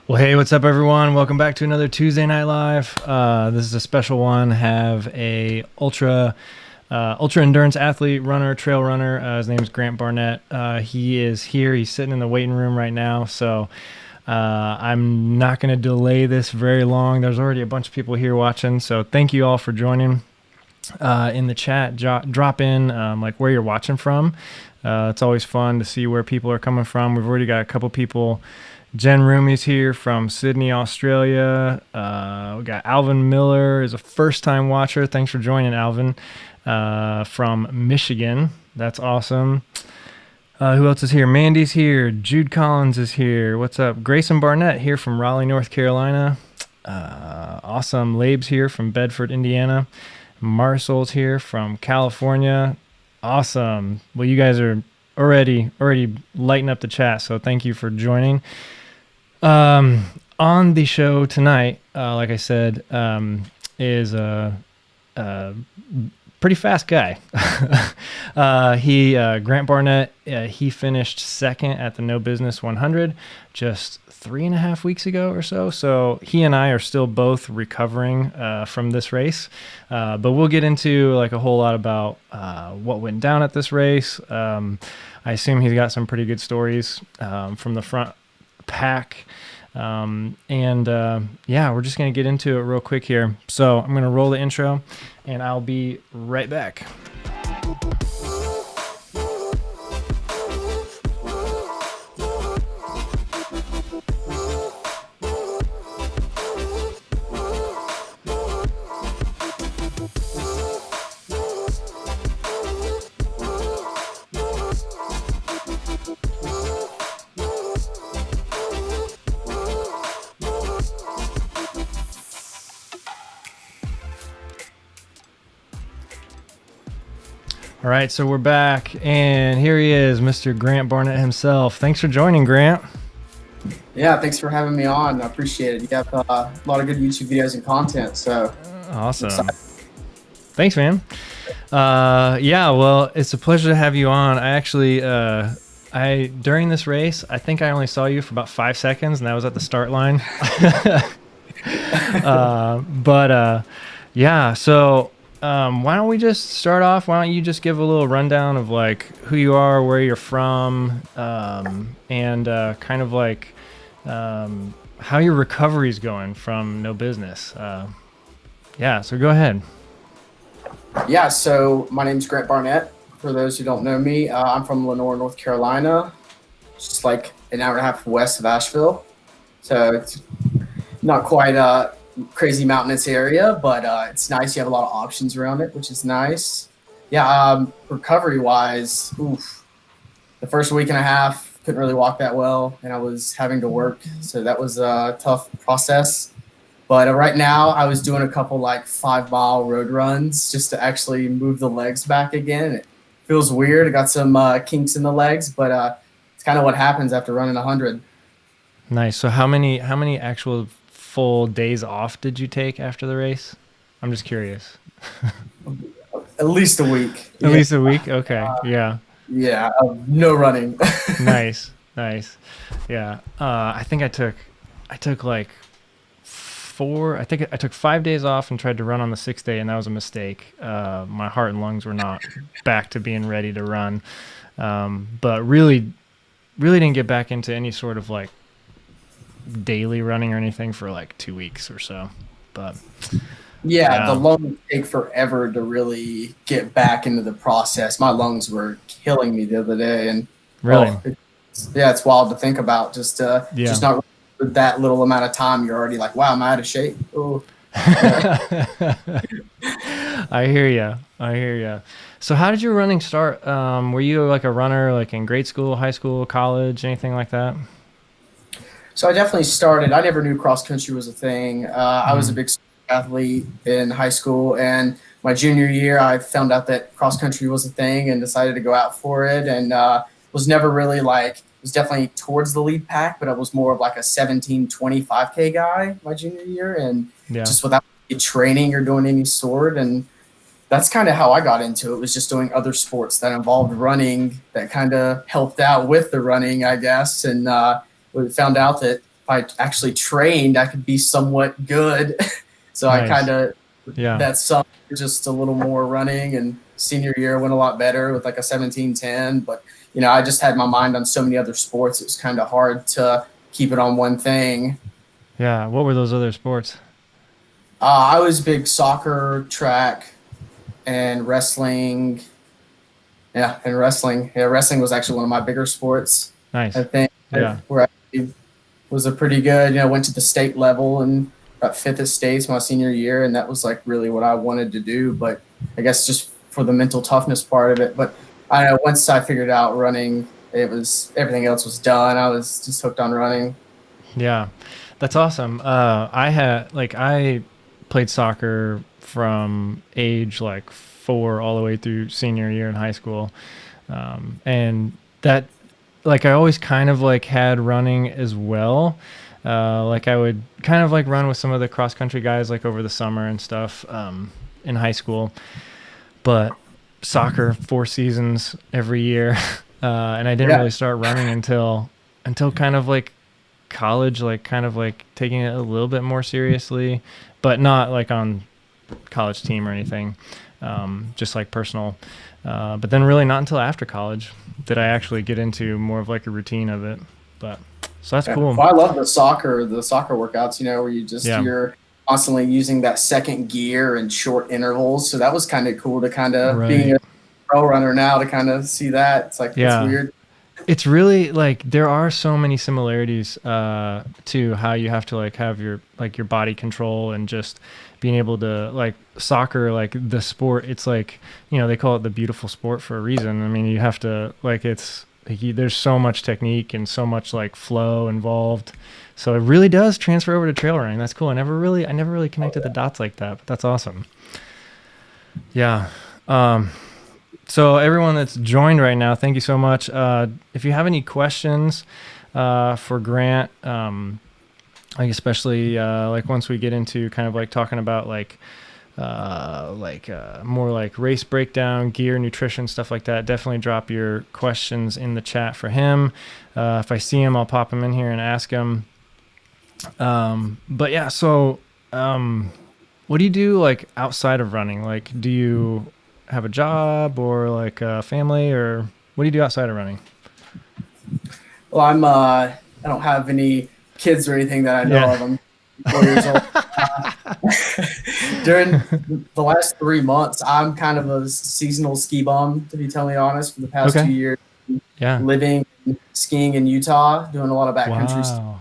Well, hey, what's up, everyone? Welcome back to another Tuesday Night Live. This is a special one. Have a ultra endurance athlete, runner, trail runner. His name is Grant Barnette. He is here. He's sitting in the waiting room right now. So I'm not going to delay this very long. There's already a bunch of people here watching. So thank you all for joining. In the chat, drop in like where you're watching from. It's always fun to see where people are coming from. We've already got a couple people. Jen Rumi's here from Sydney, Australia. We got Alvin Miller is a first-time watcher. Thanks for joining, Alvin. From Michigan. That's awesome. Who else is here? Mandy's here. Jude Collins is here. What's up? Grayson Barnett here from Raleigh, North Carolina. Awesome. Labe's here from Bedford, Indiana. Marcel's here from California. Awesome. Well, you guys are already lighting up the chat, so thank you for joining. On the show tonight, like I said, is a pretty fast guy. Grant Barnette, he finished second at the No Business 100 just 3.5 weeks ago or so. So he and I are still both recovering from this race, but we'll get into like a whole lot about what went down at this race. I assume he's got some pretty good stories from the front pack. Yeah, we're just going to get into it real quick here. So I'm going to roll the intro and I'll be right back. All right, so we're back, and here he is, Mr. Grant Barnette himself. Thanks for joining, Grant. Yeah, thanks for having me on. I appreciate it. You got a lot of good YouTube videos and content, so awesome. Thanks, man. Yeah, well, it's a pleasure to have you on. I actually, during this race, I think I only saw you for about 5 seconds, and that was at the start line. Yeah, so. Why don't we just start off? Why don't you just give a little rundown of like who you are, where you're from, and kind of like how your recovery's going from No Business. Yeah, so go ahead. Yeah, so my name's Grant Barnette. For those who don't know me, I'm from Lenore, North Carolina, just like an hour and a half west of Asheville. So it's not quite crazy mountainous area, but it's nice. You have a lot of options around it, which is nice. Yeah, recovery wise, the first week and a half couldn't really walk that well, and I was having to work, so that was a tough process. But right now I was doing a couple like 5-mile road runs just to actually move the legs back again. It feels weird. I got some kinks in the legs, but it's kind of what happens after running 100. Nice. So how many actual full days off did you take after the race? I'm just curious. At least a week. At least a week? Okay. Yeah. Yeah. No running. Nice. Yeah. I think I took like 4. I think I took 5 days off and tried to run on the 6th day, and that was a mistake. My heart and lungs were not back to being ready to run. But really didn't get back into any sort of like daily running or anything for like 2 weeks or so. But yeah, the lungs take forever to really get back into the process. My lungs were killing me the other day, and really, it's wild to think about. Just not with that little amount of time, you're already like, wow, I'm out of shape. I hear you. So how did your running start? Were you like a runner like in grade school, high school, college, anything like that? So I definitely started. I never knew cross country was a thing. I was a big athlete in high school, and my junior year, I found out that cross country was a thing and decided to go out for it. And was never really like, was definitely towards the lead pack, but I was more of like a 17, 25K guy my junior year, and just without training or doing any sort. And that's kind of how I got into it, was just doing other sports that involved running that kind of helped out with the running, I guess. And we found out that I actually trained, I could be somewhat good. So Nice. I kind of, Yeah. that summer, just a little more running, and senior year went a lot better with like a 17:10. But, I just had my mind on so many other sports. It was kind of hard to keep it on one thing. Yeah. What were those other sports? I was big soccer, track, and wrestling. Yeah, and wrestling. Yeah, wrestling was actually one of my bigger sports. I Nice. think Yeah. where I was a pretty good. Went to the state level and got fifth at states my senior year, and that was like really what I wanted to do. But I guess just for the mental toughness part of it. But I know once I figured out running, it was everything else was done. I was just hooked on running. Yeah. That's awesome. I played soccer from age like 4 all the way through senior year in high school. And that, like, I always kind of like had running as well. Like I would kind of like run with some of the cross country guys like over the summer and stuff, in high school, but soccer 4 seasons every year. And I didn't really start running until kind of like college, like kind of like taking it a little bit more seriously, but not like on college team or anything, just like personal. But then really not until after college did I actually get into more of like a routine of it. But so that's cool. Well, I love the soccer workouts, where you're constantly using that second gear and short intervals. So that was kind of cool to kind of being a pro runner now to kind of see that. It's like, it's weird. It's really like there are so many similarities to how you have to like have your body control and just being able to like soccer, like the sport. It's like, they call it the beautiful sport for a reason. I mean, you have to like, there's so much technique and so much like flow involved. So it really does transfer over to trail running. That's cool. I never really connected the dots like that, but that's awesome. Yeah. So everyone that's joined right now, thank you so much. If you have any questions for Grant, like especially like once we get into kind of like talking about more like race breakdown, gear, nutrition, stuff like that, definitely drop your questions in the chat for him. If I see him, I'll pop him in here and ask him. But yeah, so what do you do like outside of running? Like, do you have a job or like a family, or what do you do outside of running? Well, I don't have any kids or anything that I know of. I'm 4 years old. During the last 3 months, I'm kind of a seasonal ski bum, to be totally honest, for the past 2 years. Yeah. Living, skiing in Utah, doing a lot of backcountry stuff.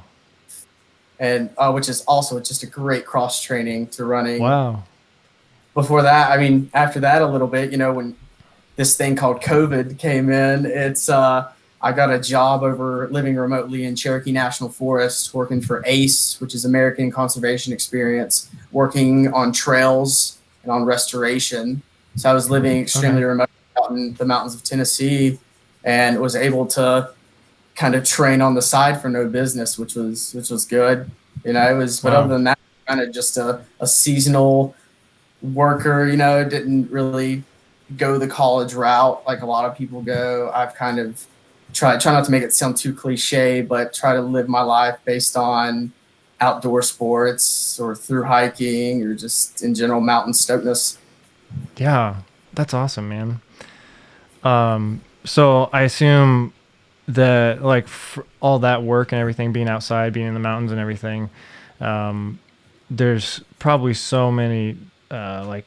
And which is also just a great cross training to running. Wow. Before that, I mean, after that a little bit, when this thing called COVID came in, I got a job over living remotely in Cherokee National Forest, working for ACE, which is American Conservation Experience, working on trails and on restoration. So I was living extremely remote out in the mountains of Tennessee, and was able to kind of train on the side for no business, which was good. It was, but other than that, kind of just a seasonal worker, didn't really go the college route like a lot of people go. I've kind of try not to make it sound too cliche, but try to live my life based on outdoor sports or through hiking or just in general mountain stokeness. Yeah, that's awesome, man. So I assume that like all that work and everything, being outside, being in the mountains and everything, there's probably so many like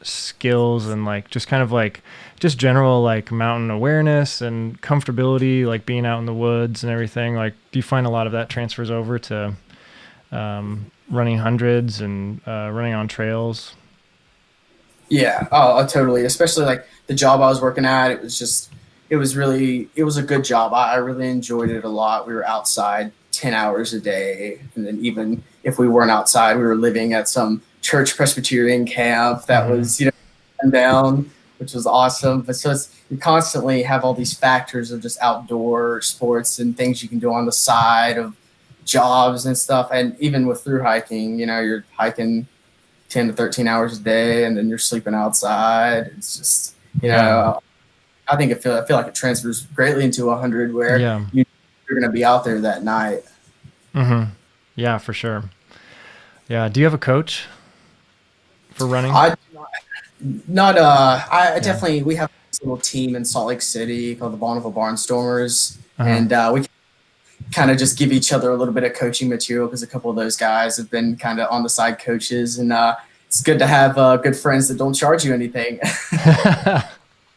skills and like just kind of like just general like mountain awareness and comfortability, like being out in the woods and everything. Like, do you find a lot of that transfers over to running hundreds and running on trails? Yeah, totally. Especially like the job I was working at, it was a good job. I really enjoyed it a lot. We were outside 10 hours a day. And then even if we weren't outside, we were living at some church Presbyterian camp that was, down, which was awesome. But so you constantly have all these factors of just outdoor sports and things you can do on the side of jobs and stuff. And even with through hiking, you're hiking 10 to 13 hours a day and then you're sleeping outside. It's just, I think I feel like it transfers greatly into 100 where you're going to be out there that night. Mm-hmm. Yeah, for sure. Yeah. Do you have a coach for running? I not I Yeah. definitely we have this little team in Salt Lake City called the Bonneville Barnstormers, Uh-huh. and we kind of just give each other a little bit of coaching material because a couple of those guys have been kind of on the side coaches, and it's good to have good friends that don't charge you anything.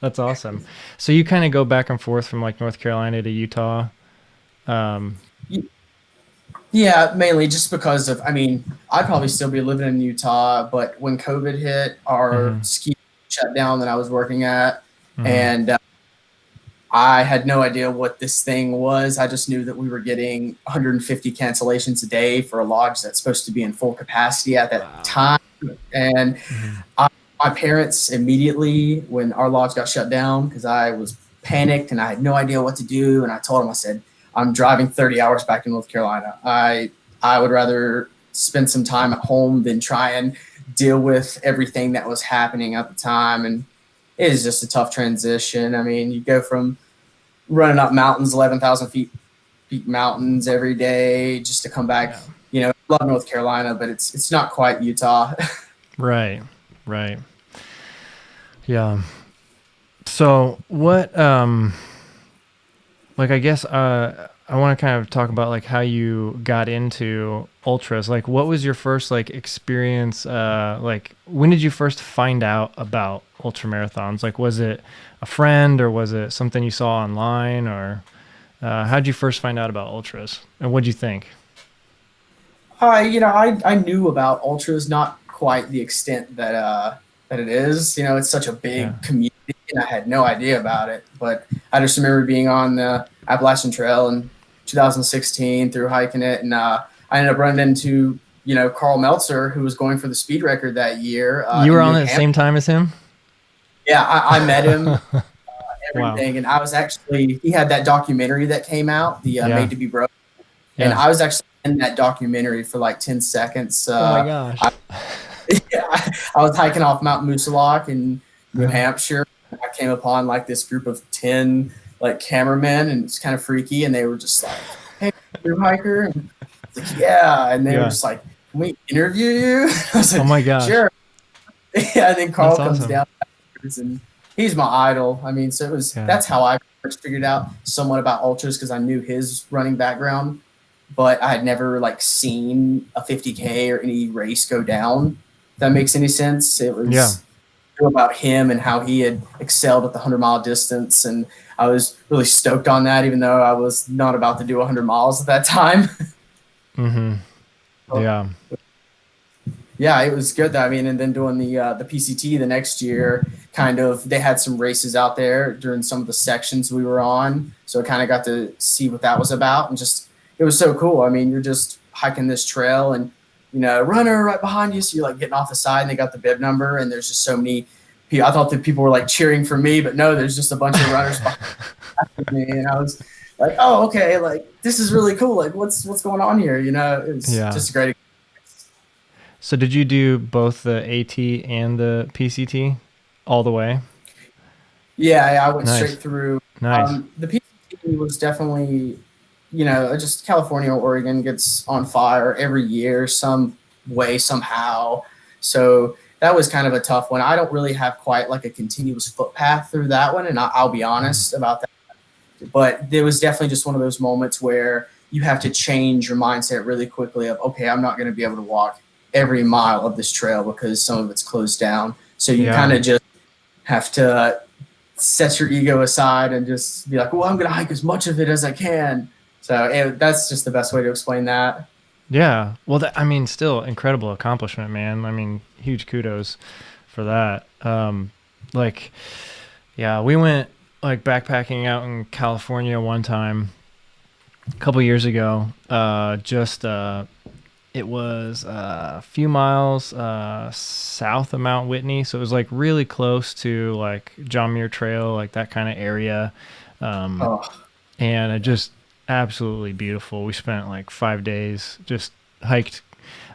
That's awesome. So you kind of go back and forth from like North Carolina to Utah. Um, Yeah, mainly just because of, I mean, I'd probably still be living in Utah, but when COVID hit, our mm-hmm. ski shut down that I was working at, Mm-hmm. and I had no idea what this thing was. I just knew that we were getting 150 cancellations a day for a lodge that's supposed to be in full capacity at that Wow. time. And Mm-hmm. my parents immediately, when our lodge got shut down, because I was panicked and I had no idea what to do, and I told them, I said, I'm driving 30 hours back to North Carolina. I would rather spend some time at home than try and deal with everything that was happening at the time. And it is just a tough transition. I mean, you go from running up mountains, 11,000 feet mountains every day just to come back. Yeah. You know, love North Carolina, but it's not quite Utah. Right. Right. Yeah. So what, like, I guess, I want to kind of talk about like how you got into ultras. Like, what was your first like experience? Like, when did you first find out about ultra marathons? Like, was it a friend or was it something you saw online, or how did you first find out about ultras and what'd you think? I knew about ultras, not quite the extent that it is. You know, it's such a Yeah. big community, and I had no idea about it. But I just remember being on the Appalachian Trail in 2016 through hiking it, and I ended up running into Karl Meltzer, who was going for the speed record that year You were in on New at the Hampshire. same time as him? Yeah, I met him, Wow. everything, and I was actually he had that documentary that came out, the Yeah. Made to Be Broke, and Yeah. I was actually in that documentary for like 10 seconds. Oh my gosh. Yeah, I was hiking off Mount Moosilauke in New Uh-huh. Hampshire. I came upon like this group of 10 like cameramen, and it's kind of freaky. And they were just like, "Hey, you're a hiker?" And I was like, "Yeah." And they were Yeah. just like, "Can we interview you?" I was Oh like, my gosh. "Sure." Yeah, and then That's Carl comes awesome. down afterwards, and he's my idol. I mean, so Yeah. that's how I first figured out somewhat about ultras because I knew his running background, but I had never like seen a 50K or any race go down. If that makes any sense. It Yeah. was about him and how he had excelled at the 100-mile distance, and I was really stoked on that, even though I was not about to do 100 miles at that time. Mm-hmm. Yeah. Yeah, it was good. I mean, and then doing the PCT the next year, kind of they had some races out there during some of the sections we were on, so I kind of got to see what that was about, and just it was so cool. I mean, you're just hiking this trail, and runner right behind you, so you're like getting off the side, and they got the bib number, and there's just so many people. I thought that people were like cheering for me, but no, there's just a bunch of runners behind me, and I was like, oh, okay, like this is really cool. Like, what's going on here? It was Yeah. just a great. So did you do both the AT and the PCT all the way? Yeah, I went Nice. straight through. Nice. The PCT was definitely, just California or Oregon gets on fire every year, some way, somehow. So that was kind of a tough one. I don't really have quite like a continuous footpath through that one, and I'll be Mhm. honest about that. But there was definitely just one of those moments where you have to change your mindset really quickly of, okay, I'm not going to be able to walk every mile of this trail because some of it's closed down. So you kind Yeah. of just have to set your ego aside and just be like, well, I'm going to hike as much of it as I can. So that's just the best way to explain that. Yeah. Well, I mean, still incredible accomplishment, man. I mean, huge kudos for that. Like, yeah, we went like backpacking out in California one time a couple years ago. It was a few miles south of Mount Whitney, so it was like really close to like John Muir Trail, like that kind of area. Um, Oh, and it just absolutely beautiful. We spent like 5 days just hiked.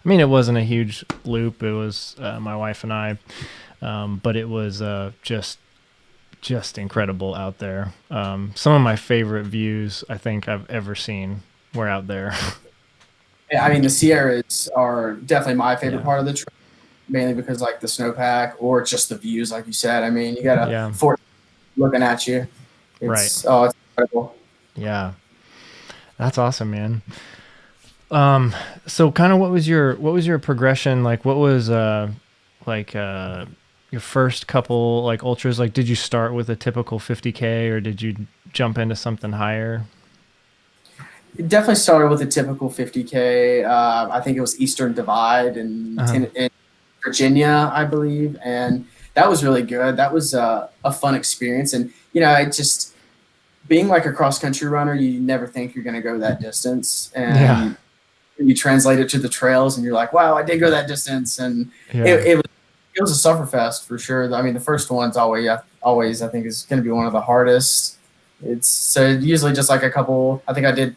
I mean, it wasn't a huge loop. It was my wife and I, but it was just incredible out there. Some of my favorite views I think I've ever seen were out there. Yeah, I mean, the Sierras are definitely my favorite Yeah. part of the trip, mainly because like the snowpack or just the views, like you said. I mean, you got a Yeah. fort looking at you. Right. It's incredible. Yeah. That's awesome, man. So kind of what was your progression? Like what was like your first couple like ultras? Like did you start with a typical 50K or did you jump into something higher? It definitely started with a typical 50K. I think it was Eastern Divide Uh-huh. in Virginia, I believe, and that was really good. That was a fun experience, and it just being like a cross country runner, you never think you're going to go that distance, Yeah. and you translate it to the trails, and you're like, wow, I did go that distance, and Yeah. it was a sufferfest for sure. I mean, the first one's always I think is going to be one of the hardest. It's so usually just like a couple. I think I did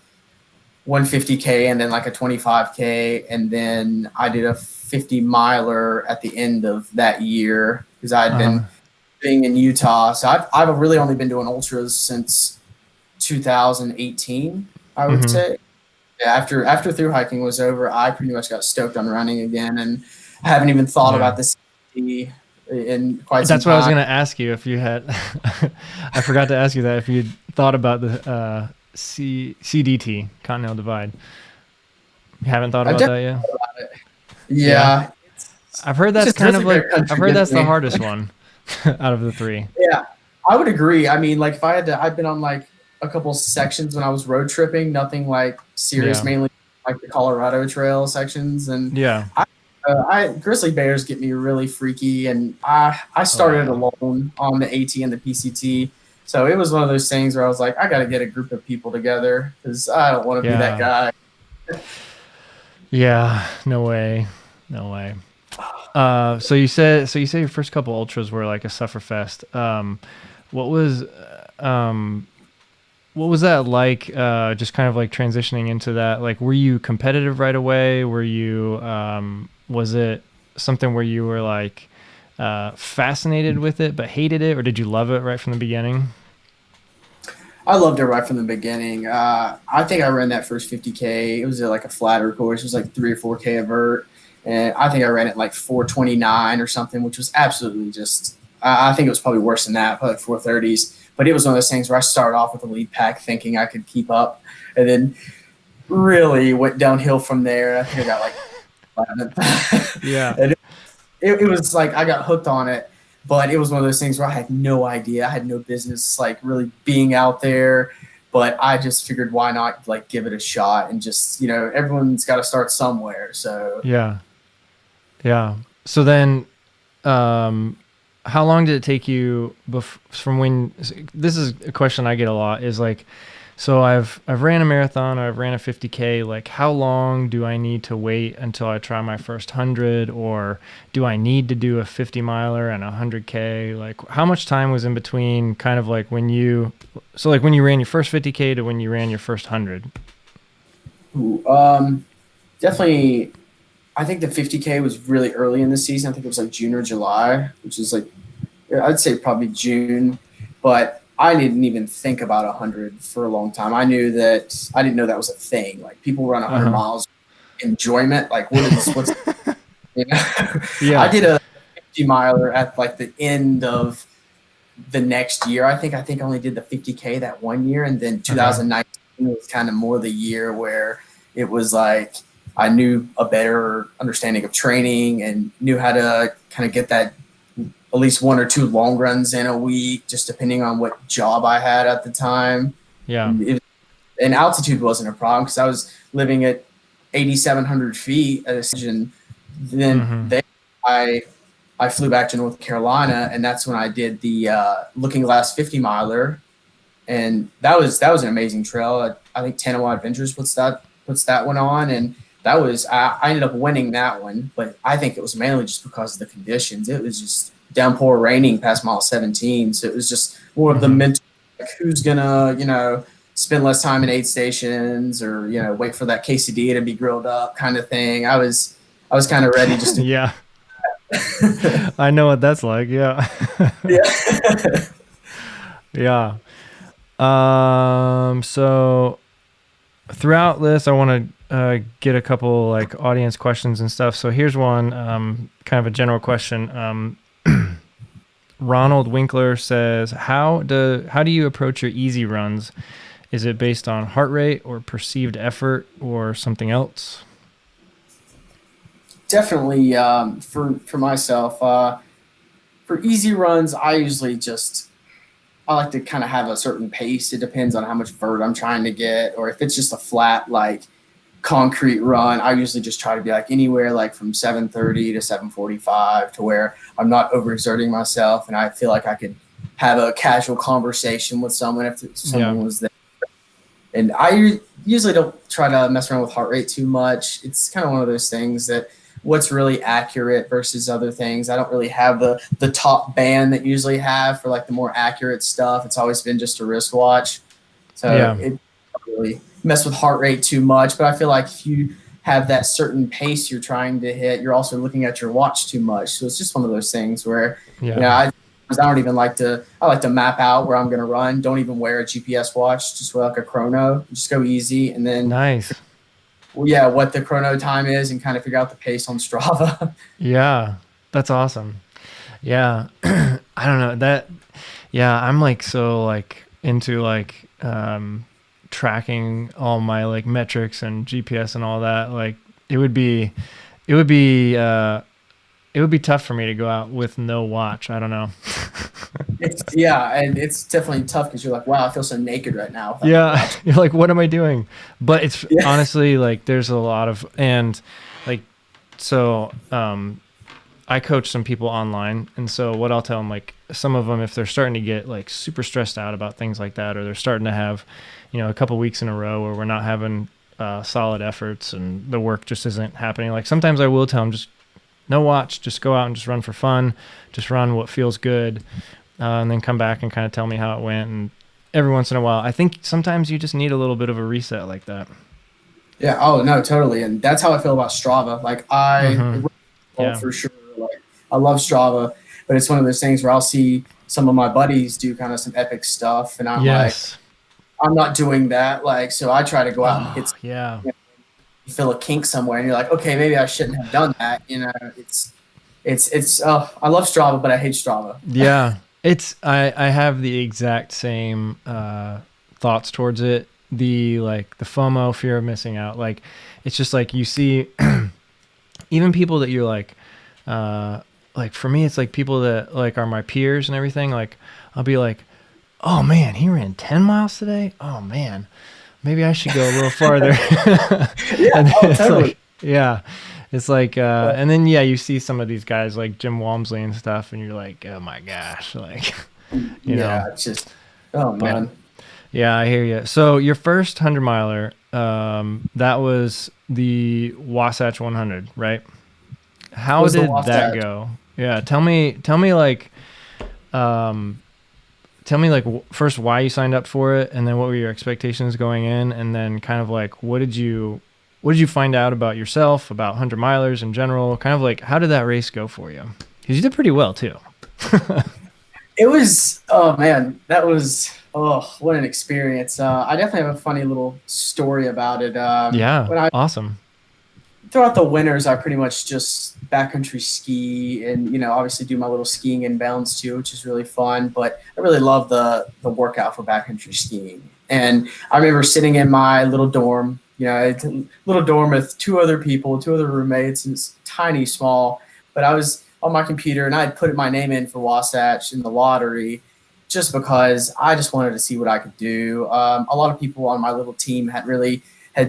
150K and then like a 25K, and then I did a 50 miler at the end of that year because I had Uh-huh. been being in Utah. So I've really only been doing ultras since 2018, I would Mhm. say. Yeah, after through hiking was over, I pretty much got stoked on running again, and I haven't even thought Yeah. about this in quite some That's what I was time. going to ask you if you had I forgot to ask you that if you thought about the CDT, Continental Divide. You haven't thought I've about definitely that yet? thought about it. Yeah. Yeah, I've heard it's that's just kind of grizzly bear like I've country heard gets that's the me. hardest one out of the three. Yeah, I would agree. I mean, like if I had to, I've been on like a couple sections when I was road tripping, nothing like serious, Yeah. mainly like the Colorado Trail sections. And Yeah. I grizzly bears get me really freaky, and I Oh started yeah. alone on the AT and the PCT. So it was one of those things where I was like, I got to get a group of people together because I don't want to be that Yeah. guy. Yeah. No way. No way. So you say your first couple ultras were like a sufferfest. What was um what was that like? Just kind of like transitioning into that. Like, were you competitive right away? Were you was it something where you were like fascinated with it but hated it, or did you love it right from the beginning? I loved it right from the beginning. I think I ran that first 50K. It was like a flatter course. It was like 3 or 4K a vert. And I think I ran it like 429 or something, which was absolutely just, I think it was probably worse than that, probably like 430s. But it was one of those things where I started off with a lead pack thinking I could keep up, and then really went downhill from there. I think I got like 11th. Yeah. And it was like I got hooked on it, but it was one of those things where I had no idea. I had no business like really being out there, but I just figured why not like give it a shot and just everyone's got to start somewhere. So Yeah. Yeah. So then, um, how long did it take you from when? This is a question I get a lot. Is like, so I've ran a marathon or I've ran a 50K. Like, how long do I need to wait until I try my first 100, or do I need to do a 50 miler and a 100K? Like, how much time was in between? Kind of like when you, so like when you ran your first 50K to when you ran your first 100. ooh, definitely. I think the 50K was really early in the season. I think it was like June or July, which is like I'd say probably June, but I didn't even think about 100 for a long time. I didn't know that was a thing. Like people run Uh 100 huh. miles enjoyment. Like what's I Yeah. did a 50 miler at like the end of the next year. I think I only did the 50K that one year, and then Okay. 2019 was kind of more the year where it was like I knew a better understanding of training and knew how to kind of get that at least 1 or 2 long runs in a week, just depending on what job I had at the time. Yeah. And altitude wasn't a problem because I was living at 8,700 feet at a station. Then Mm-hmm. they, I flew back to North Carolina, and that's when I did the Looking Glass 50 miler, and that was an amazing trail. I think Tanawa Adventures puts that one on, and I ended up winning that one, but I think it was mainly just because of the conditions. It was just downpour raining past mile 17, so it was just more of the Mm-hmm. mental, like who's gonna spend less time in aid stations or wait for that quesadilla to be grilled up kind of thing. I was kind of ready just to Yeah. I know what that's like. Yeah. yeah. Yeah. So throughout this, I want to get a couple like audience questions and stuff. So here's one, kind of a general question. Ronald Winkler says, how do you approach your easy runs? Is it based on heart rate or perceived effort or something else? Definitely, for myself, for easy runs, I usually I like to kind of have a certain pace. It depends on how much vert I'm trying to get, or if it's just a flat like concrete run, I usually just try to be like anywhere like from 7:30 to 7:45, to where I'm not overexerting myself and I feel like I could have a casual conversation with someone if someone was there. And I usually don't try to mess around with heart rate too much. It's kind of one of those things that what's really accurate versus other things. I don't really have the top band that you usually have for like the more accurate stuff. It's always been just a wristwatch. So it doesn't really mess with heart rate too much. But I feel like if you have that certain pace you're trying to hit, you're also looking at your watch too much. So it's just one of those things where, I don't even like to map out where I'm going to run. Don't even wear a GPS watch. Just wear like a chrono. Just go easy. And then what the chrono time is and kind of figure out the pace on Strava. Yeah, that's awesome. Yeah. I don't know that. Yeah. I'm like, so like into like, tracking all my like metrics and GPS and all that. Like it would be tough for me to go out with no watch. I don't know. And it's definitely tough because you're like, wow, I feel so naked right now. Yeah, you're like, what am I doing? But it's honestly like there's a lot of, and like, so I coach some people online, and so what I'll tell them, like some of them, if they're starting to get like super stressed out about things like that, or they're starting to have, a couple weeks in a row where we're not having solid efforts and the work just isn't happening. Like sometimes I will tell them, just no watch, just go out and just run for fun, just run what feels good. And then come back and kind of tell me how it went. And every once in a while, I think sometimes you just need a little bit of a reset like that. Yeah. Oh no, totally. And that's how I feel about Strava. Like for sure. Like I love Strava, but it's one of those things where I'll see some of my buddies do kind of some epic stuff, and I'm like, I'm not doing that. Like, so I try to go out and hit. You feel a kink somewhere, and you're like, okay, maybe I shouldn't have done that. It's. I love Strava, but I hate Strava. Yeah. I have the exact same thoughts towards it. The FOMO, fear of missing out. Like it's just like you see even people that you're like for me, it's like people that like are my peers and everything. Like I'll be like, oh man, he ran 10 miles today. Oh man, maybe I should go a little farther. Totally. It's like, and then, you see some of these guys like Jim Walmsley and stuff, and you're like, oh my gosh, like, it's just, man. Yeah, I hear you. So your first 100-miler, that was the Wasatch 100, right? How did that go? Yeah. Tell me first why you signed up for it, and then what were your expectations going in, and then kind of like, what did you find out about yourself, about 100-milers in general? Kind of like, how did that race go for you? Because you did pretty well too. It was, oh man, that was, what an experience. I definitely have a funny little story about it. Awesome. Throughout the winters, I pretty much just backcountry ski and, obviously do my little skiing inbounds too, which is really fun. But I really love the workout for backcountry skiing. And I remember sitting in my little dorm, little dorm with two other roommates, and it's tiny, small. But I was on my computer and I had put my name in for Wasatch in the lottery just because I just wanted to see what I could do. A lot of people on my little team had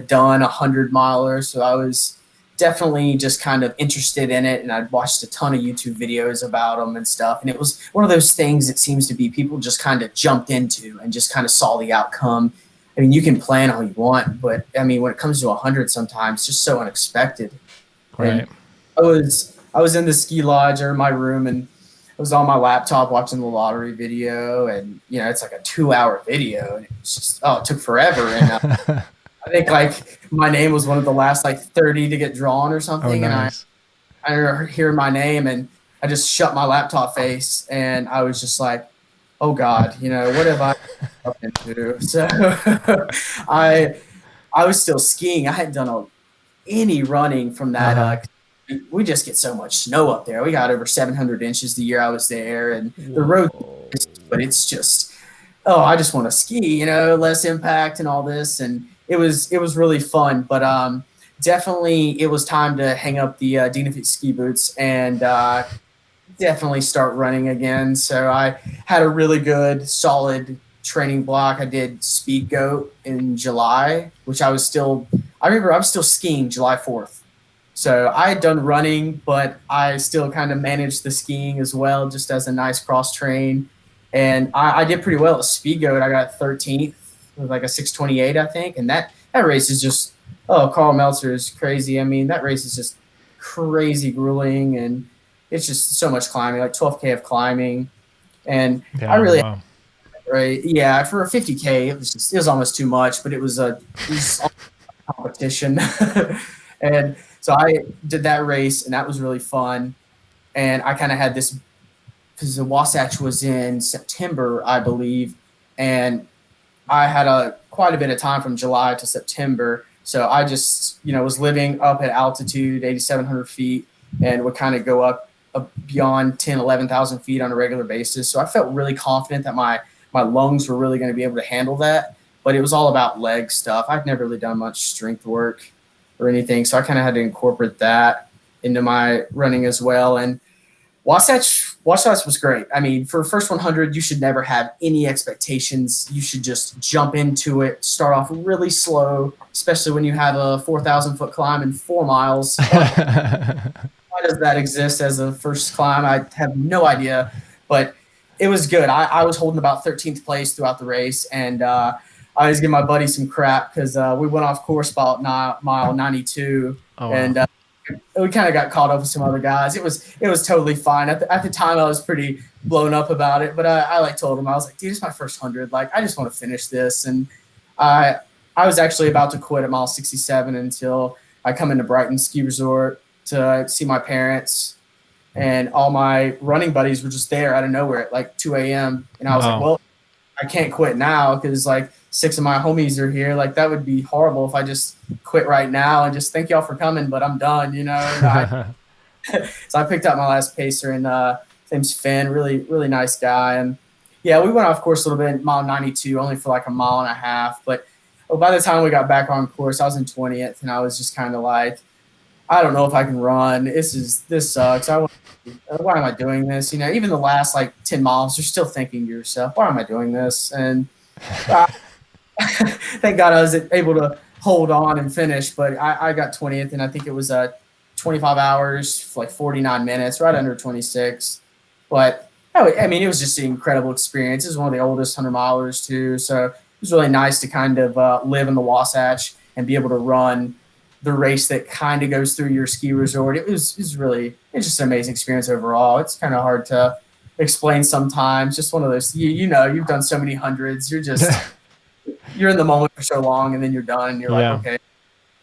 done 100-milers, so I was definitely just kind of interested in it, and I'd watched a ton of YouTube videos about them and stuff. And it was one of those things that seems to be people just kind of jumped into and just kind of saw the outcome. I mean, you can plan all you want, but I mean, when it comes to 100, sometimes it's just so unexpected. Right. And I was in the ski lodge or in my room, and I was on my laptop watching the lottery video, and it's like a 2-hour video, and it was just it took forever. And I think like my name was one of the last 30 to get drawn or something. Nice. And I remember hearing my name, and I just shut my laptop face, and I was just like, oh God, what have I up into? So I I was still skiing. I hadn't done any running from that. Uh-huh. We just get so much snow up there. We got over 700 inches the year I was there, and the road, Whoa. but it's just, oh, I just want to ski, less impact and all this, and it was really fun. But definitely, it was time to hang up the Dynafit ski boots and definitely start running again. So I had a really good, solid training block. I did Speed Goat in July, which I remember I was still skiing July 4th. So I had done running, but I still kind of managed the skiing as well, just as a nice cross train. And I did pretty well at Speed Goat. I got 13th with like a 6:28, I think. And that race is just, oh, Karl Meltzer is crazy. I mean, that race is just crazy grueling, and it's just so much climbing, like 12K of climbing. And Yeah, I really, wow. right, yeah, for a 50K, it was almost too much, but it was a competition. And so I did that race, and that was really fun. And I kind of had this, because the Wasatch was in September, I believe, and I had quite a bit of time from July to September. So I just, was living up at altitude, 8,700 feet, and would kind of go up beyond 10, 11,000 feet on a regular basis. So I felt really confident that my lungs were really going to be able to handle that. But it was all about leg stuff. I've never really done much strength work or anything. So I kind of had to incorporate that into my running as well. And Wasatch was great. I mean, for first 100, you should never have any expectations. You should just jump into it, start off really slow, especially when you have a 4,000-foot climb in 4 miles. Why does that exist as a first climb? I have no idea, but it was good. I was holding about 13th place throughout the race, and I was giving my buddy some crap because we went off course about mile 92, Oh, wow. and we kind of got caught up with some other guys. It was totally fine. At the time, I was pretty blown up about it, but I told him, I was like, dude, it's my first 100. Like, I just want to finish this. And I was actually about to quit at mile 67 until I come into Brighton Ski Resort to see my parents, and all my running buddies were just there out of nowhere at like 2 a.m. And I was like, well, I can't quit now because like 6 of my homies are here. Like, that would be horrible if I just quit right now and just thank y'all for coming, but I'm done, So I picked up my last pacer, and his name's Finn, really, really nice guy. And yeah, we went off course a little bit, mile 92, only for like a mile and a half. But by the time we got back on course, I was in 20th, and I was just kind of like, I don't know if I can run. This sucks. Why am I doing this? Even the last like 10 miles, you're still thinking to yourself, why am I doing this? And thank God I was able to hold on and finish, but I got 20th, and I think it was 25 hours, like 49 minutes, right under 26. But I mean, it was just an incredible experience. It was one of the oldest 100-milers too, so it was really nice to kind of live in the Wasatch and be able to run the race that kind of goes through your ski resort. It's just an amazing experience overall. It's kind of hard to explain sometimes. Just one of those, you've done so many hundreds. You're just, you're in the moment for so long, and then you're done, and you're like, okay,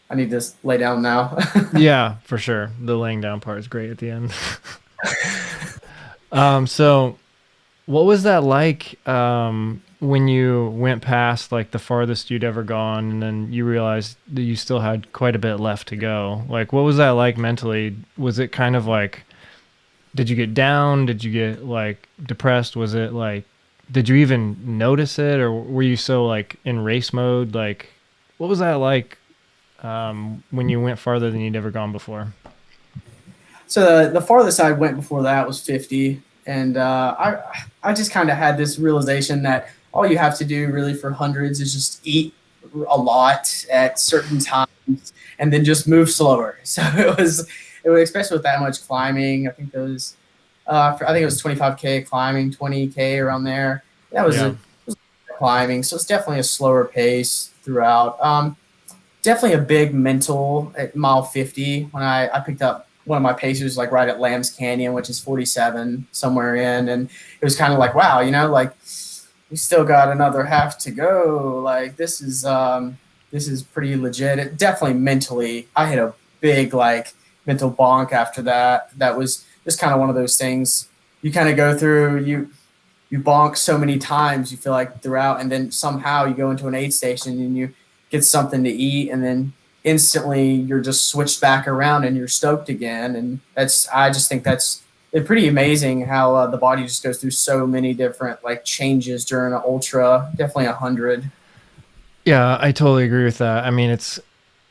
I need to lay down now. Yeah, for sure. The laying down part is great at the end. So what was that like when you went past like the farthest you'd ever gone, and then you realized that you still had quite a bit left to go? Like, what was that like mentally? Was it kind of like, did you get down? Did you get like depressed? Was it like, did you even notice it, or were you so like in race mode? Like, what was that like when you went farther than you'd ever gone before? So the farthest I went before that was 50. And I just kind of had this realization that all you have to do really for hundreds is just eat a lot at certain times and then just move slower. So it was especially with that much climbing. I think it was 25K climbing, 20K around there. That was, it was climbing. So it's definitely a slower pace throughout. Definitely a big mental at mile 50 when I picked up one of my pacers like right at Lamb's Canyon, which is 47 somewhere in. And it was kind of like, wow, like we still got another half to go. Like this is pretty legit. It definitely mentally, I hit a big like mental bonk after that. That was just kind of one of those things you kind of go through. You bonk so many times, you feel like throughout, and then somehow you go into an aid station and you get something to eat, and then instantly you're just switched back around and you're stoked again. And I just think that's pretty amazing how the body just goes through so many different like changes during an ultra, definitely 100. Yeah, I totally agree with that. I mean,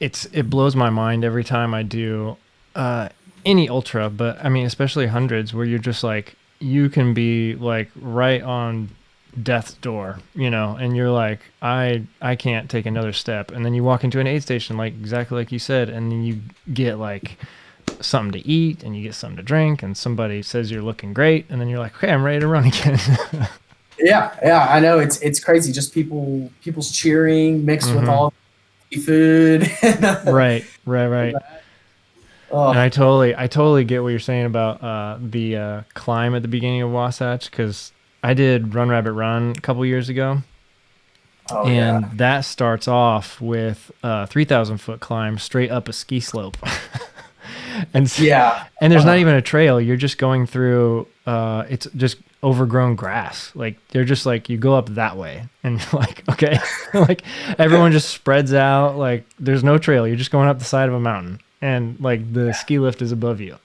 it blows my mind every time I do any ultra, but I mean, especially hundreds, where you're just like, you can be like right on death's door, and you're like, I can't take another step, and then you walk into an aid station, like exactly like you said, and then you get like something to eat and you get something to drink, and somebody says you're looking great, and then you're like, okay, I'm ready to run again. Yeah, I know it's crazy. Just people's cheering mixed with all the food. Right. And Oh, I totally get what you're saying about the climb at the beginning of Wasatch, because I did Run Rabbit Run a couple years ago, and that starts off with a 3,000 foot climb straight up a ski slope. And there's not even a trail. You're just going through it's just overgrown grass. Like they're just like, you go up that way, and you're like, okay. Like everyone just spreads out, like there's no trail. You're just going up the side of a mountain, and like the ski lift is above you.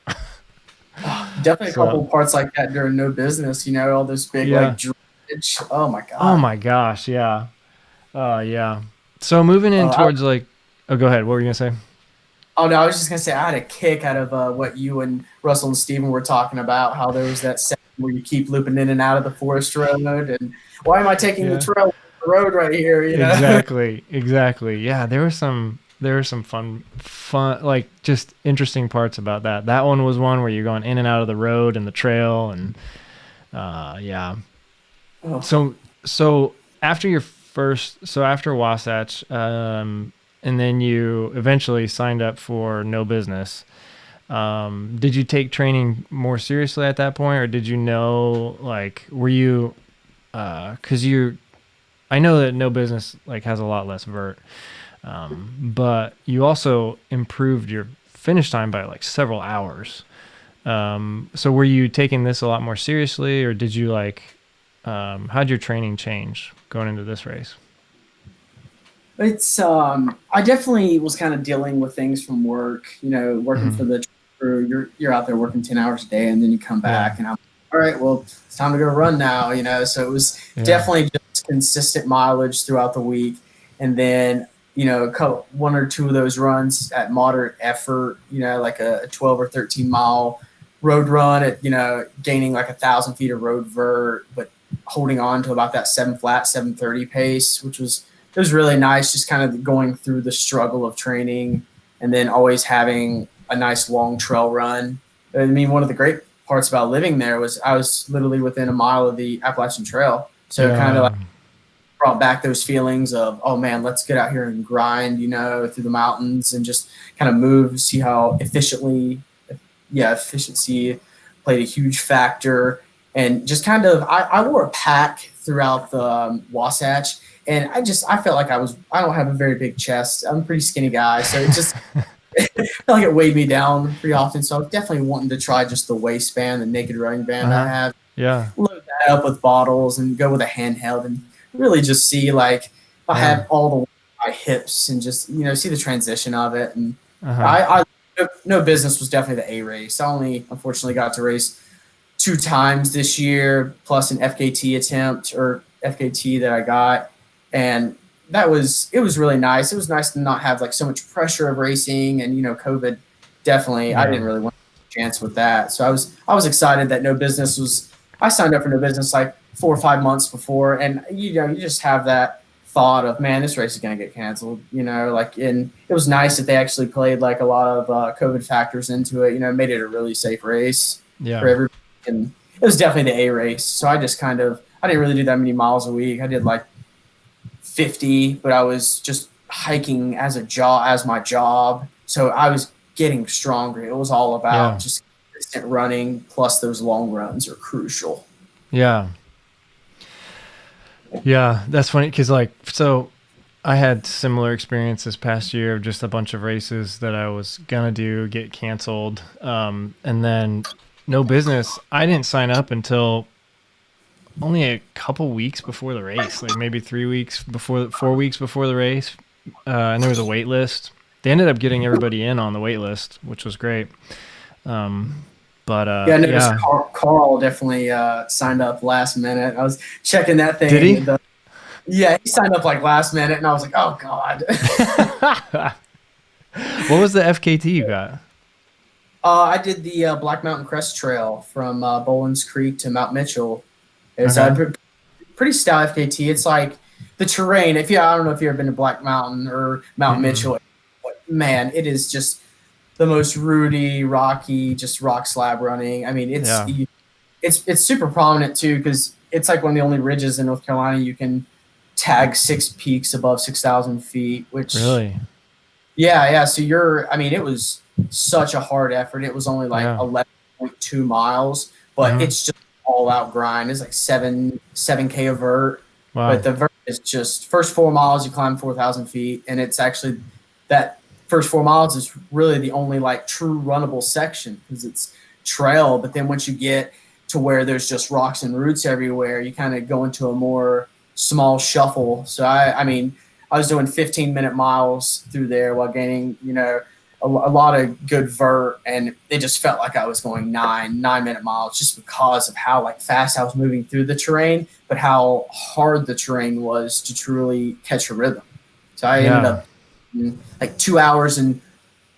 Definitely a couple parts like that during No Business, all those big like drainage. Oh my god. Oh my gosh, yeah. Yeah. So moving in towards go ahead. What were you gonna say? Oh no, I was just gonna say I had a kick out of what you and Russell and Steven were talking about, how there was that section where you keep looping in and out of the forest road, and why am I taking the trail road right here? Exactly. Yeah, there were some fun like just interesting parts about that. That one was one where you're going in and out of the road and the trail, and yeah. Oh. So after after Wasatch, and then you eventually signed up for No Business. Did you take training more seriously at that point, or did you know, like, were you, cause I know that No Business like has a lot less vert, but you also improved your finish time by like several hours. So were you taking this a lot more seriously, or did you how'd your training change going into this race? It's I definitely was kind of dealing with things from work, working for the crew. You're out there working 10 hours a day, and then you come back and I'm all right, well, it's time to go run now, so it was definitely just consistent mileage throughout the week. And then, one or two of those runs at moderate effort, like a 12 or 13 mile road run at, gaining like 1,000 feet of road vert, but holding on to about that 7:30 pace, which was, it was really nice, just kind of going through the struggle of training and then always having a nice long trail run. I mean, one of the great parts about living there was I was literally within a mile of the Appalachian Trail. So it kind of like brought back those feelings of, oh man, let's get out here and grind, through the mountains and just kind of move, see how efficiency played a huge factor. And just kind of, I wore a pack throughout the Wasatch. And I felt like I don't have a very big chest. I'm a pretty skinny guy. So it just, I felt like it weighed me down pretty often. So I was definitely wanting to try just the waistband, the naked running band I have. Yeah. Load that up with bottles and go with a handheld and really just see like, if I have all the my hips and just, see the transition of it. And No Business was definitely the A race. I only unfortunately got to race 2 times this year, plus an FKT attempt or FKT that I got. And it was really nice. It was nice to not have like so much pressure of racing, and COVID definitely I didn't really want a chance with that. So I was excited that No Business I signed up for No Business like 4 or 5 months before, and you just have that thought of, man, this race is going to get canceled, and it was nice that they actually played like a lot of COVID factors into it, made it a really safe race for everybody. And it was definitely the A race. So I just I didn't really do that many miles a week. I did like 50, but I was just hiking as my job. So I was getting stronger. It was all about just consistent running, plus those long runs are crucial. Yeah. Yeah, that's funny because so I had similar experience this past year of just a bunch of races that I was gonna do get canceled, and then No Business. I didn't sign up until only a couple weeks before the race, like maybe 3 weeks before, 4 weeks before the race. and there was a wait list. They ended up getting everybody in on the wait list, which was great. But Yeah, I noticed Carl definitely signed up last minute. I was checking that thing. Did he? Yeah, he signed up like last minute, and I was like, oh god. What was the FKT you got? I did the Black Mountain Crest Trail from Bolins Creek to Mount Mitchell. It's Okay. pretty stout FKT. It's like the terrain. I don't know if you've ever been to Black Mountain or Mount Mitchell, but man, it is just the most rooty, rocky, just rock slab running. I mean, it's super prominent too because it's like one of the only ridges in North Carolina you can tag 6 peaks above 6,000 feet. Which Really? yeah. So it was such a hard effort. It was only like 11.2 miles, but it's just all out grind. It's like 7K a vert. Wow. But the vert is just first 4 miles you climb 4,000 feet, and it's actually that first 4 miles is really the only like true runnable section because it's trail. But then once you get to where there's just rocks and roots everywhere, you kind of go into a more small shuffle. So I was doing 15-minute miles through there while gaining, a lot of good vert, and it just felt like I was going 9-minute miles just because of how like fast I was moving through the terrain, but how hard the terrain was to truly catch a rhythm. So I ended up in like 2 hours and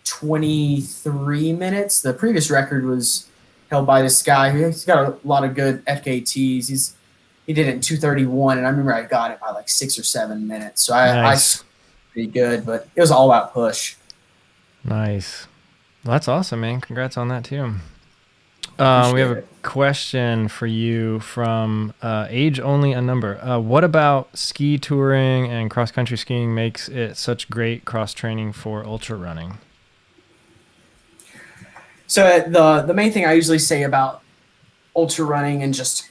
23 minutes. The previous record was held by this guy. He's got a lot of good FKTs. He did it in 2:31, and I remember I got it by like 6 or 7 minutes. So I pretty good, but it was all out push. Nice. Well, that's awesome, man. Congrats on that too. We have a question for you from Age Only a Number. What about ski touring and cross-country skiing makes it such great cross-training for ultra running? So the main thing I usually say about ultra running and just,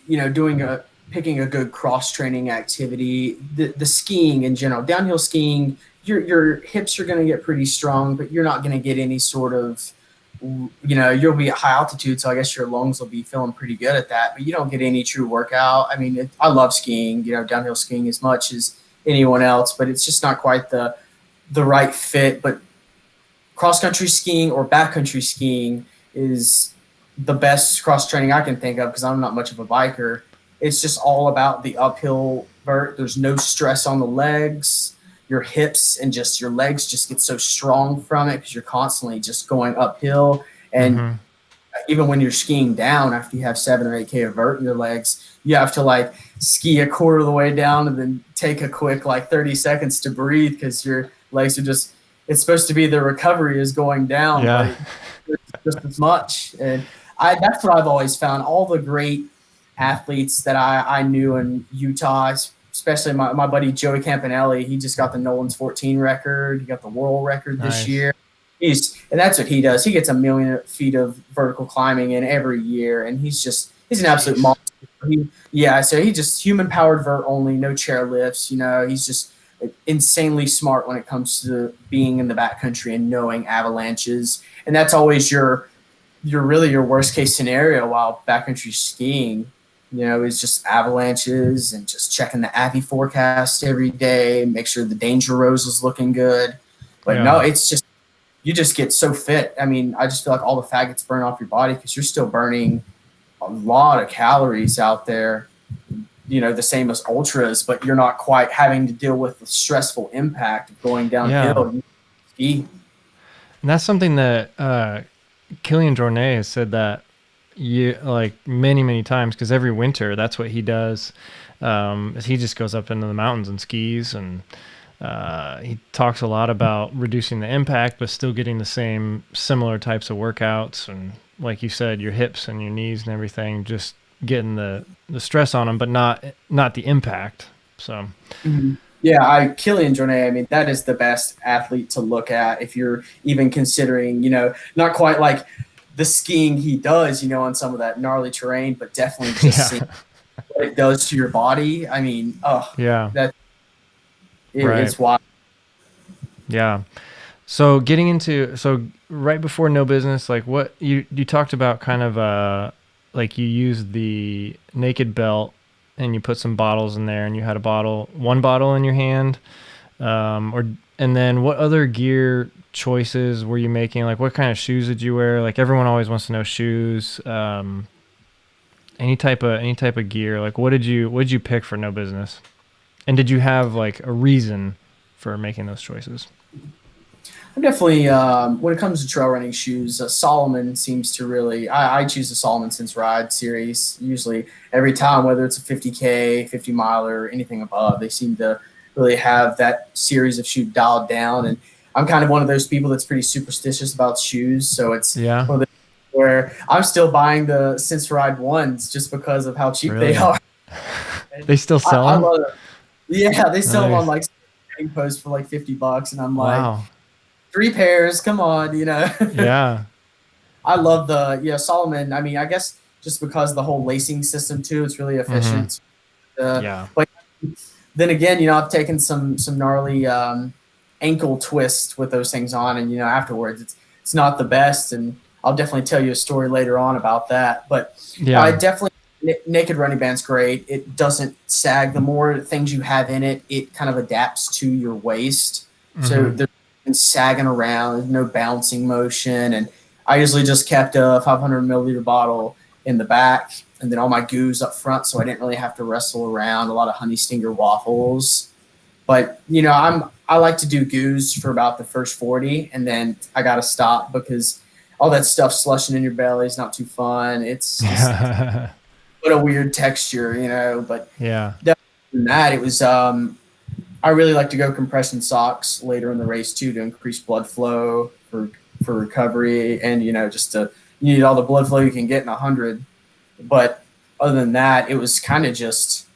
picking a good cross-training activity, the skiing in general, downhill skiing, your hips are going to get pretty strong, but you're not going to get any sort of, you'll be at high altitude, so I guess your lungs will be feeling pretty good at that, but you don't get any true workout. I mean, I love skiing, downhill skiing as much as anyone else, but it's just not quite the right fit. But cross-country skiing or backcountry skiing is the best cross-training I can think of because I'm not much of a biker. It's just all about the uphill vert. There's no stress on the legs. Your hips and just your legs just get so strong from it because you're constantly just going uphill. And even when you're skiing down, after you have 7 or 8K of vert in your legs, you have to like ski a quarter of the way down and then take a quick like 30 seconds to breathe because your legs are just, it's supposed to be the recovery is going down, but just as much. And that's what I've always found. All the great athletes that I knew in Utah, especially my buddy Joey Campanelli, he just got the Nolan's 14 record. He got the world record this year. And that's what he does. He gets 1 million feet of vertical climbing in every year, and he's an absolute monster. So he just human powered vert only, no chair lifts. He's just insanely smart when it comes to being in the backcountry and knowing avalanches, and that's always your worst case scenario while backcountry skiing. Is just avalanches and just checking the Avi forecast every day, make sure the danger rose is looking good. But no, it's just, you just get so fit. I mean, I just feel like all the fat gets burned off your body because you're still burning a lot of calories out there, the same as ultras, but you're not quite having to deal with the stressful impact of going downhill. And that's something that Kilian Journey has said that like many times, because every winter that's what he does. He just goes up into the mountains and skis, and he talks a lot about reducing the impact but still getting the same similar types of workouts, and like you said, your hips and your knees and everything, just getting the stress on them but not the impact. So Kilian Journey, I mean, that is the best athlete to look at if you're even considering, not quite like the skiing he does, on some of that gnarly terrain, but definitely just seeing what it does to your body. I mean, it's wild. Yeah. So right before No Business, like what you talked about, kind of like you used the naked belt and you put some bottles in there, and you had one bottle in your hand. Or and then what other gear choices were you making? Like, what kind of shoes did you wear? Like, everyone always wants to know shoes. Any type of gear. Like, what did you pick for No Business? And did you have like a reason for making those choices? I'm definitely when it comes to trail running shoes, Solomon seems to really. I choose the Solomon Sense Ride series usually every time, whether it's a 50K, 50 mile, or anything above. They seem to really have that series of shoes dialed down, and I'm kind of one of those people that's pretty superstitious about shoes. So it's Yeah, one of the where I'm still buying the Sense Ride ones just because of how cheap they really. are. They still sell I them? love it. Yeah, they sell them on Nice. like trading posts for like $50, and I'm like, Wow. three pairs, come on, you know. Yeah. I love the Solomon. I mean, I guess just because of the whole lacing system too, it's really Mm-hmm. efficient. Yeah. But then again, I've taken some gnarly ankle twists with those things on, and afterwards it's not the best, and I'll definitely tell you a story later on about that. But I Yeah. definitely naked running band's great. It doesn't sag. The more things you have in it, it kind of adapts to your waist, so Mm-hmm. there's sagging around, there's no bouncing motion, and I usually just kept a 500 milliliter bottle in the back, and then all my goos up front, so I didn't really have to wrestle around. A lot of honey stinger waffles, but I like to do goos for about the first 40, and then I got to stop because all that stuff slushing in your belly is not too fun. It's just what a weird texture, But Yeah. than that, it was I really like to go compression socks later in the race too to increase blood flow for recovery, and just to you need all the blood flow you can get in 100. But other than that, it was kind of just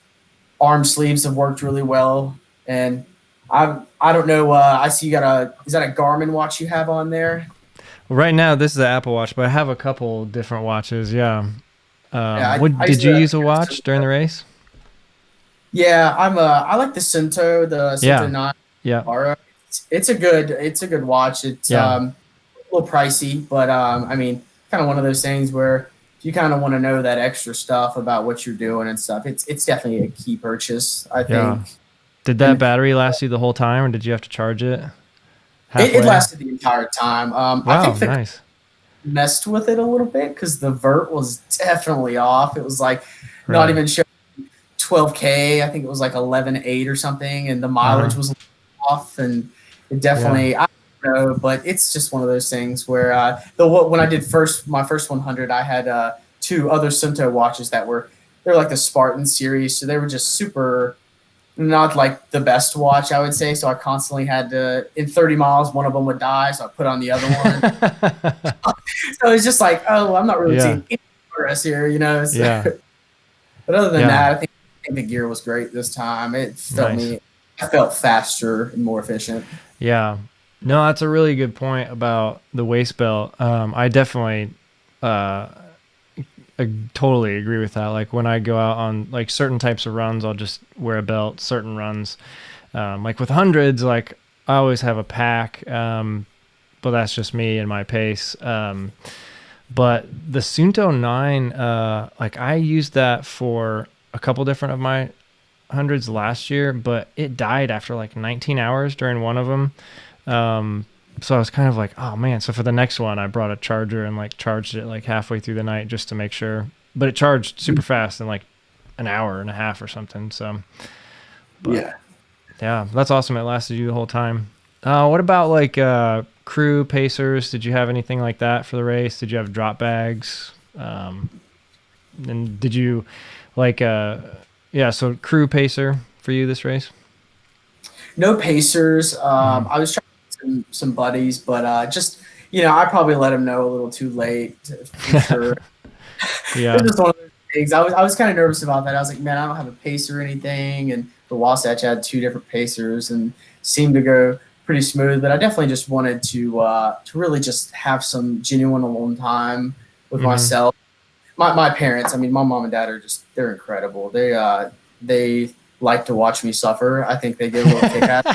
arm sleeves have worked really well, and I don't know. I see you got is that a Garmin watch you have on there? Right now, this is an Apple Watch, but I have a couple different watches. Yeah. Yeah, What I did used you to. use a watch during the race? Yeah, I like the Cento Yeah. 9 Yeah. Aura. It's a good watch. It's Yeah. a little pricey, but I mean, kind of one of those things where if you kind of want to know that extra stuff about what you're doing and stuff, it's definitely a key purchase, I Yeah. think. Did that And battery last you the whole time, or did you have to charge it it halfway? lasted the entire time. I Wow. think the Nice. messed with it a little bit because the vert was definitely off. It was like not Right. even showing 12K. I think it was like 11.8 or something, and the Uh huh. mileage was off, and it Yeah. definitely. I don't know, but it's just one of those things where when I did my first 100, I had two other Sunto watches they're like the Spartan series, so they were just super not like the best watch, I would say. So I constantly had to in 30 miles, one of them would die, so I put on the other one. So it's just like, oh, I'm not really Yeah. seeing any progress here, So, Yeah. but other than Yeah. that, I think the gear was great this time. Nice. I felt faster and more efficient. Yeah. No, that's a really good point about the waist belt. I definitely, uh, I totally agree with that. Like when I go out on like certain types of runs, I'll just wear a belt. Certain runs, like with hundreds, like I always have a pack. But that's just me and my pace. But the Sunto 9, like I used that for a couple different of my hundreds last year, but it died after like 19 hours during one of them. So I was kind of like, oh man. So for the next one, I brought a charger and like charged it like halfway through the night just to make sure. But it charged super fast in like an hour and a half or something. So, but Yeah. yeah, that's awesome. It lasted you the whole time. What about like crew pacers? Did you have anything like that for the race? Did you have drop bags? And did you like yeah, so crew pacer for you this race? No pacers. Hmm. I was trying some buddies, but just I probably let them know a little too late for sure. It's Yeah. just one of those things. I was kind of nervous about that. I was like, man, I don't have a pacer or anything, and the Wasatch had two different pacers and seemed to go pretty smooth. But I definitely just wanted to really just have some genuine alone time with Hmm. myself. My parents, I mean, my mom and dad they're incredible. They like to watch me suffer. I think they get a little kick out,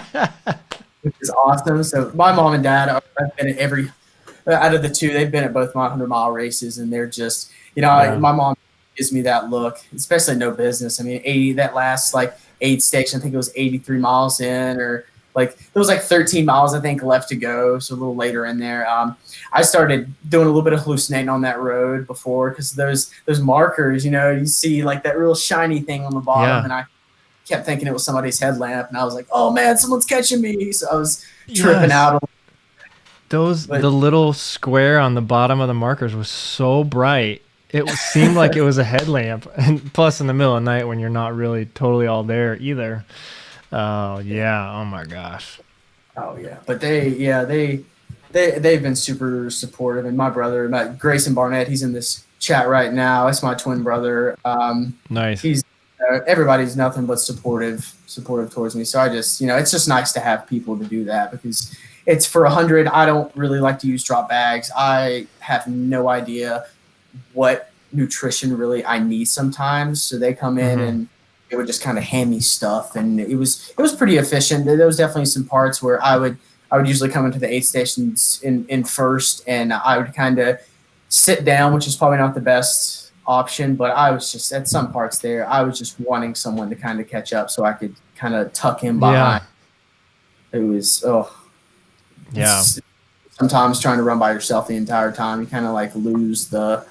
which is awesome. So my mom and dad have been at every out of the two. They've been at both my 100-mile races, and they're just Yeah. my mom gives me that look, especially No Business. I mean, 80 that last like 8 station. I think it was 83 miles in, or like there was like 13 miles I think left to go, so a little later in there. I started doing a little bit of hallucinating on that road before, because those markers, you see like that real shiny thing on the bottom, and I kept thinking it was somebody's headlamp, and I was like, oh man, someone's catching me. So I was tripping out. The little square on the bottom of the markers was so bright. It seemed like it was a headlamp, and plus in the middle of the night when you're not really totally all there either. Oh yeah. Oh my gosh. Oh yeah. But they've been super supportive. And my brother, Grayson Barnette, he's in this chat right now. That's my twin brother. Nice. He's everybody's nothing but supportive towards me. So I just, it's just nice to have people to do that, because it's for 100. I don't really like to use drop bags. I have no idea what nutrition really I need sometimes. So they come in and they would just kind of hand me stuff, and it was pretty efficient. There was definitely some parts where I would usually come into the aid stations in first, and I would kind of sit down, which is probably not the best option, but I was just at some parts there, I was just wanting someone to kind of catch up so I could kind of tuck in behind. It was sometimes trying to run by yourself the entire time, you kind of like lose the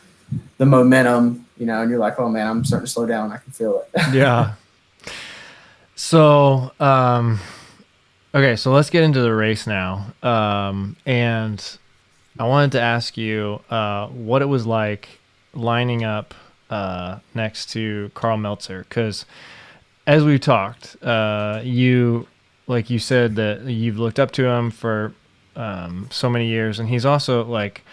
momentum, and you're like, oh man, I'm starting to slow down. I can feel it. Yeah. So, okay, so let's get into the race now. And I wanted to ask you what it was like lining up next to Karl Meltzer, because as we've talked, you said that you've looked up to him for so many years, and he's also like,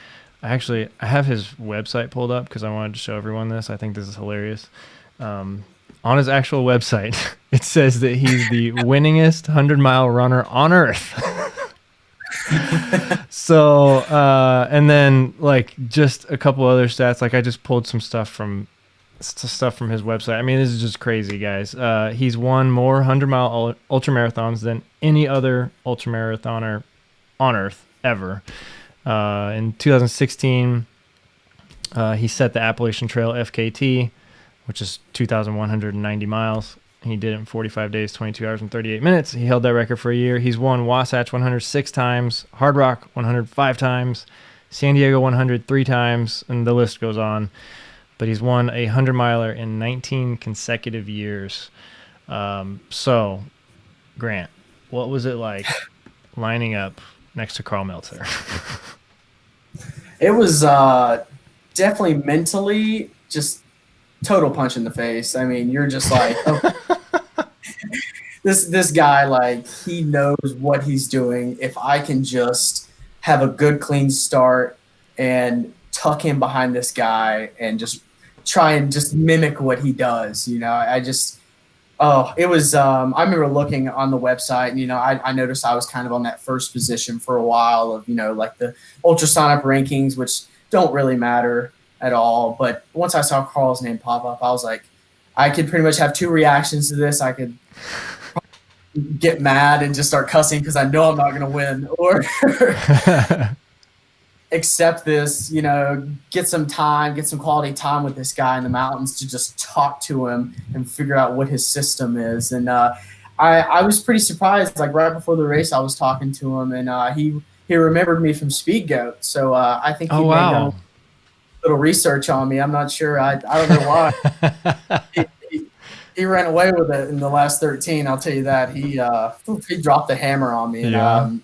I have his website pulled up because I wanted to show everyone this. I think this is hilarious. On his actual website, it says that he's the winningest 100-mile runner on earth. So, and then like just a couple other stats. Like I just pulled some stuff from his website. I mean, this is just crazy, guys. He's won more 100-mile ultramarathons than any other ultramarathoner on earth ever. In 2016, he set the Appalachian Trail FKT, which is 2,190 miles. He did it in 45 days, 22 hours, and 38 minutes. He held that record for a year. He's won Wasatch 106 times, Hard Rock 105 times, San Diego 103 times, and the list goes on. But he's won a 100-miler in 19 consecutive years. So, Grant, what was it like lining up next to Karl Meltzer? It was definitely mentally just total punch in the face. I mean, you're just like, oh, this guy, like, he knows what he's doing. If I can just have a good, clean start and tuck in behind this guy and just try and just mimic what he does, it was, I remember looking on the website, and, I noticed I was kind of on that first position for a while of, like the ultrasonic rankings, which don't really matter at all. But once I saw Karl's name pop up, I was like, I could pretty much have two reactions to this. I could get mad and just start cussing because I know I'm not going to win, or accept this, get some quality time with this guy in the mountains to just talk to him and figure out what his system is. And I was pretty surprised. Like right before the race, I was talking to him, and he remembered me from G.O.A.T. So I think he made a little research on me. I'm not sure. I don't know why. He ran away with it in the last 13. I'll tell you that. He dropped the hammer on me, and I'm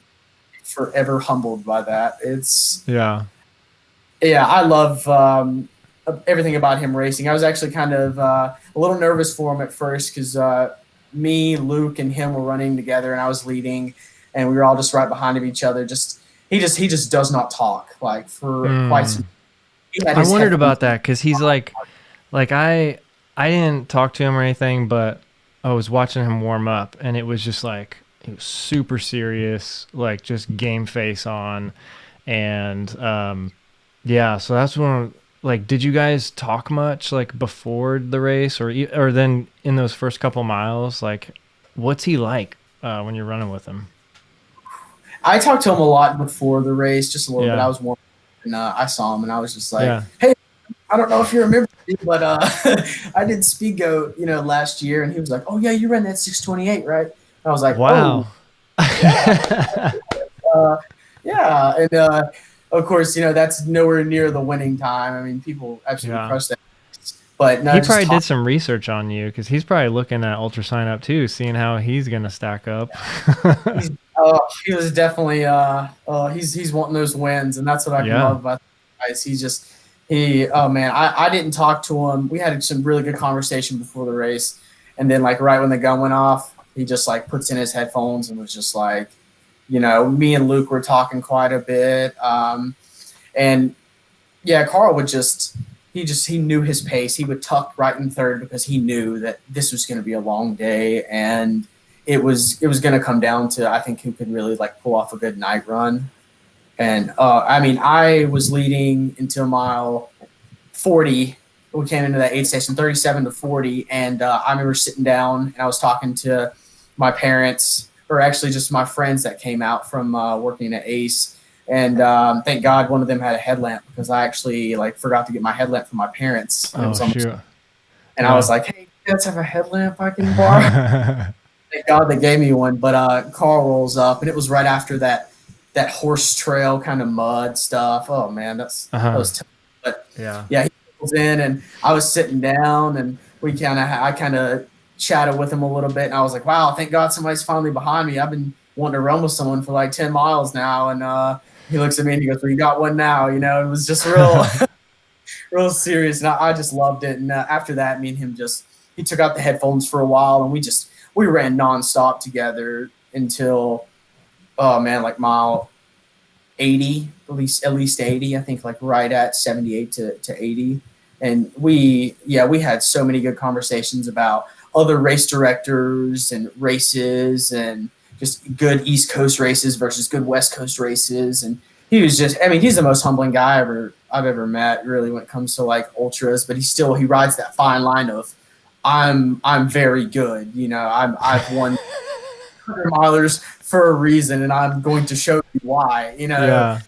forever humbled by that. I love everything about him racing. I was actually kind of a little nervous for him at first because me, Luke, and him were running together, and I was leading, and we were all just right behind each other. He just does not talk like for quite some. I wondered about that because he's like I didn't talk to him or anything, but I was watching him warm up, and it was just like he was super serious, like just game face on, and so that's when. Like, did you guys talk much like before the race, or then in those first couple miles? Like, what's he like when you're running with him? I talked to him a lot before the race, just a little bit. I was warm, and I saw him, and I was just like, "Hey, I don't know if you remember me, but I did G.O.A.T, last year," and he was like, "Oh yeah, you ran that 6:28, right?" And I was like, "Wow." Oh. Yeah, and of course, that's nowhere near the winning time. I mean, people absolutely Yeah. crush that. But no, He just probably talk. did some research on you because he's probably looking at Ultra Sign Up too, seeing how he's gonna stack up. He's, he was definitely he's wanting those wins, and that's what I can Yeah. love about the guys. Oh man, I didn't talk to him. We had some really good conversation before the race, and then like right when the gun went off, he just like puts in his headphones and was just like, me and Luke were talking quite a bit, and yeah, Karl would he knew his pace. He would tuck right in third because he knew that this was going to be a long day, and it was going to come down to, I think, who could really like pull off a good night run. And I mean, I was leading until mile 40. We came into that aid station 37-40, and I remember sitting down and I was talking to my parents, or actually just my friends that came out from working at Ace. And thank God one of them had a headlamp, because I actually like forgot to get my headlamp from my parents. And it Oh was almost, shoot. and I was like, "Hey, let's have a headlamp I can borrow." Thank God they gave me one. But Karl rolls up, and it was right after that horse trail kind of mud stuff. Oh man, that was tough. But Yeah. yeah, he was in, and I was sitting down, and I kind of chatted with him a little bit, and I was like, "Wow, thank God somebody's finally behind me. I've been wanting to run with someone for like 10 miles now." And he looks at me and he goes, "Well, you got one now." It was just real serious, and I just loved it. And after that, me and him he took out the headphones for a while, and we ran nonstop together until, oh man, like mile 80, at least 80. I think like right at 78 to 80. And we had so many good conversations about other race directors and races, and just good East Coast races versus good West Coast races. And he was he's the most humbling guy I've ever met, really, when it comes to like ultras. But he rides that fine line of, I'm very good. I've won 100 milers for a reason, and I'm going to show you why. Yeah.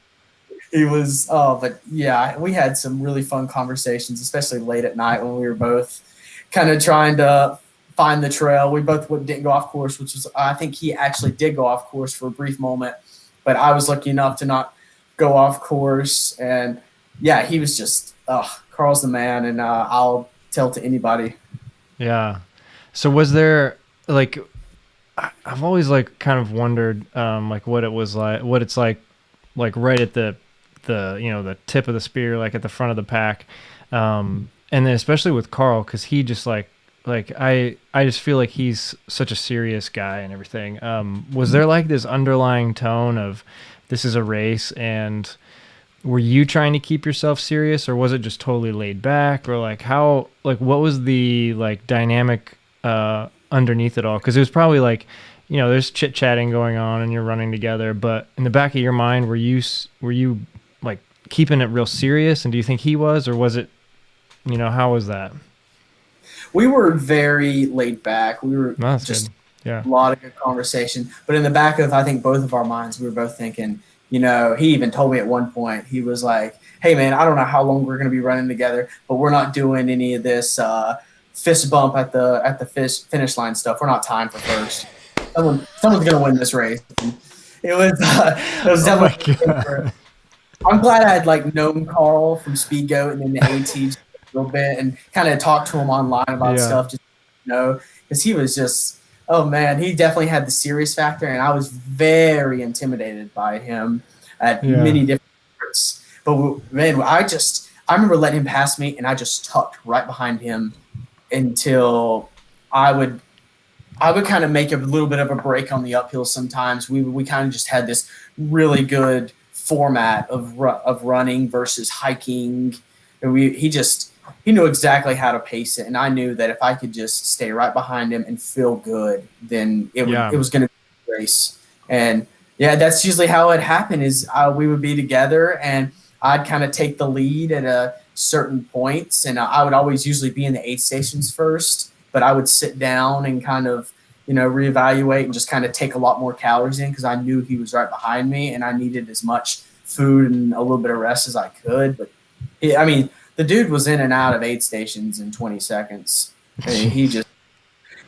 He was, but yeah, we had some really fun conversations, especially late at night when we were both kind of trying to find the trail. We both didn't go off course, which was, I think he actually did go off course for a brief moment, but I was lucky enough to not go off course. And yeah, he was just, Karl's the man, and I'll tell to anybody. Yeah. So was there like, I've always like kind of wondered like what it's like right at the the tip of the spear, like at the front of the pack, and then especially with Karl, because he just like I just feel like he's such a serious guy and everything. Was there like this underlying tone of, this is a race, and were you trying to keep yourself serious, or was it just totally laid back, or like what was the like dynamic underneath it all? Because it was probably like, there's chit chatting going on and you're running together, but in the back of your mind, were you like keeping it real serious? And do you think he was, or was it, how was that? We were very laid back. We were Good. Yeah. a lot of good conversation, but in the back of, I think, both of our minds, we were both thinking, he even told me at one point, he was like, "Hey man, I don't know how long we're going to be running together, but we're not doing any of this fist bump at the finish line stuff. We're not tying for first. Someone's going to win this race." And it was definitely. Oh, I'm glad I had like known Karl from Speed Goat and then the AT a little bit, and kind of talked to him online about stuff, just because he was just, oh man, he definitely had the serious factor, and I was very intimidated by him at many different parts. But man, I remember letting him pass me, and I just tucked right behind him until I would kind of make a little bit of a break on the uphill. Sometimes we kind of just had this really good format of running versus hiking, and he knew exactly how to pace it, and I knew that if I could just stay right behind him and feel good, then it was going to be a race. And yeah, that's usually how it happened. Is we would be together, and I'd kind of take the lead at a certain points, and I would always usually be in the aid stations first, but I would sit down and kind of reevaluate and just kind of take a lot more calories in, because I knew he was right behind me, and I needed as much food and a little bit of rest as I could. But the dude was in and out of aid stations in 20 seconds. He just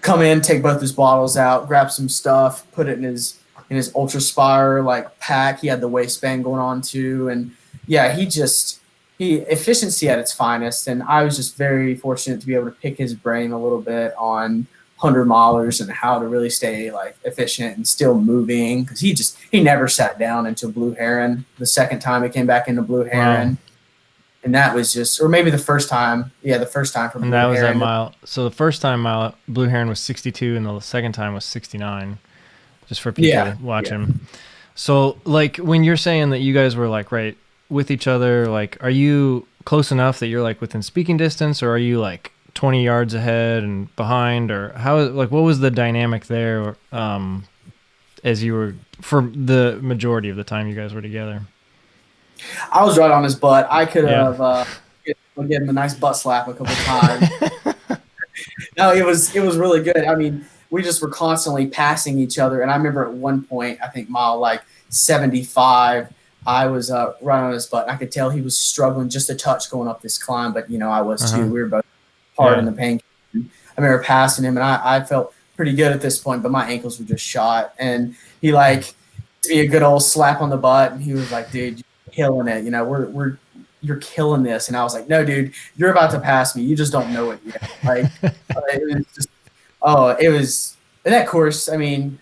come in, take both his bottles out, grab some stuff, put it in his in his Ultra Spire like pack. He had the waistband going on too, and yeah, he efficiency at its finest. And I was just very fortunate to be able to pick his brain a little bit on 100-milers and how to really stay like efficient and still moving, because he never sat down into Blue Heron. The second time he came back into Blue Heron. Wow. And that was just, or maybe the first time from Blue Heron. And that was that mile. So the first time mile, Blue Heron was 62, and the second time was 69, just for people watching. So, like, when you're saying that you guys were, like, right with each other, like, are you close enough that you're, like, within speaking distance, or are you, like, 20 yards ahead and behind, or how, like, what was the dynamic there as you were, for the majority of the time you guys were together? I was right on his butt. I could have given him a nice butt slap a couple times. No, it was really good. I mean, we just were constantly passing each other. And I remember at one point, I think mile like 75, I was right on his butt. And I could tell he was struggling just a touch going up this climb, but I was too. We were both hard in the pain. I remember passing him, and I felt pretty good at this point, but my ankles were just shot. And he like gave me a good old slap on the butt, and he was like, "Dude, killing it, you're killing this." And I was like, "No, dude, you're about to pass me. You just don't know it yet." Like, it was just, it was, and that course, I mean,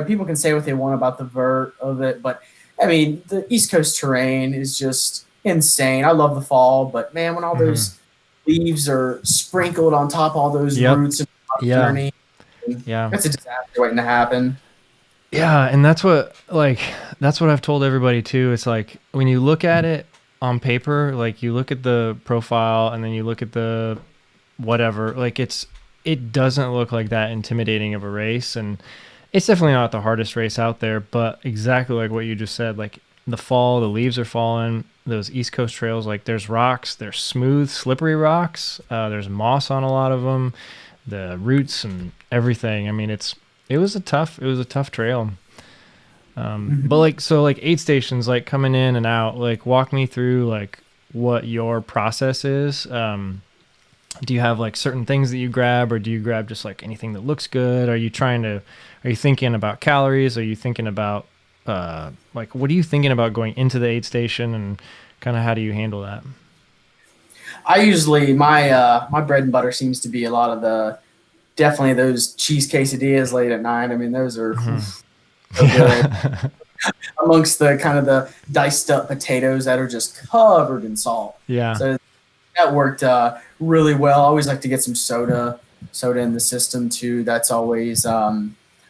people can say what they want about the vert of it, but I mean, the East Coast terrain is just insane. I love the fall, but man, when all those leaves are sprinkled on top of all those roots and journey, that's a disaster waiting to happen. Yeah, and that's what I've told everybody too. It's like when you look at it on paper, like you look at the profile and then you look at the whatever, like it doesn't look like that intimidating of a race, and it's definitely not the hardest race out there, but exactly like what you just said, like the fall, the leaves are falling, those East Coast trails, like there's rocks, there's smooth, slippery rocks, there's moss on a lot of them, the roots and everything. I mean, it was a tough trail. But like aid stations, like coming in and out, like walk me through like what your process is. Do you have like certain things that you grab, or do you grab just like anything that looks good? Are you thinking about calories? Are you thinking about, like, what are you thinking about going into the aid station, and kind of how do you handle that? I usually, my bread and butter seems to be a lot of definitely those cheese quesadillas late at night. I mean, those are so good. Amongst the kind of the diced up potatoes that are just covered in salt. Yeah. So that worked really well. I always like to get some soda in the system too. That's always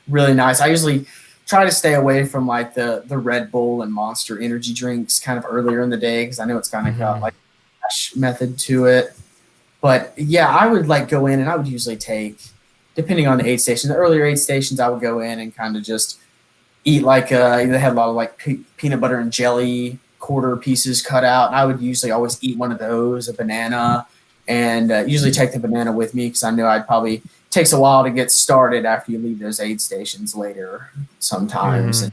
really nice. I usually try to stay away from like the Red Bull and Monster energy drinks kind of earlier in the day, because I know it's kind of got like a crash method to it. But yeah, I would like go in and I would usually take, depending on the aid station, the earlier aid stations, I would go in and kind of just eat like they had a lot of like peanut butter and jelly quarter pieces cut out. And I would usually always eat one of those, a banana, and usually take the banana with me, because I know takes a while to get started after you leave those aid stations later sometimes. And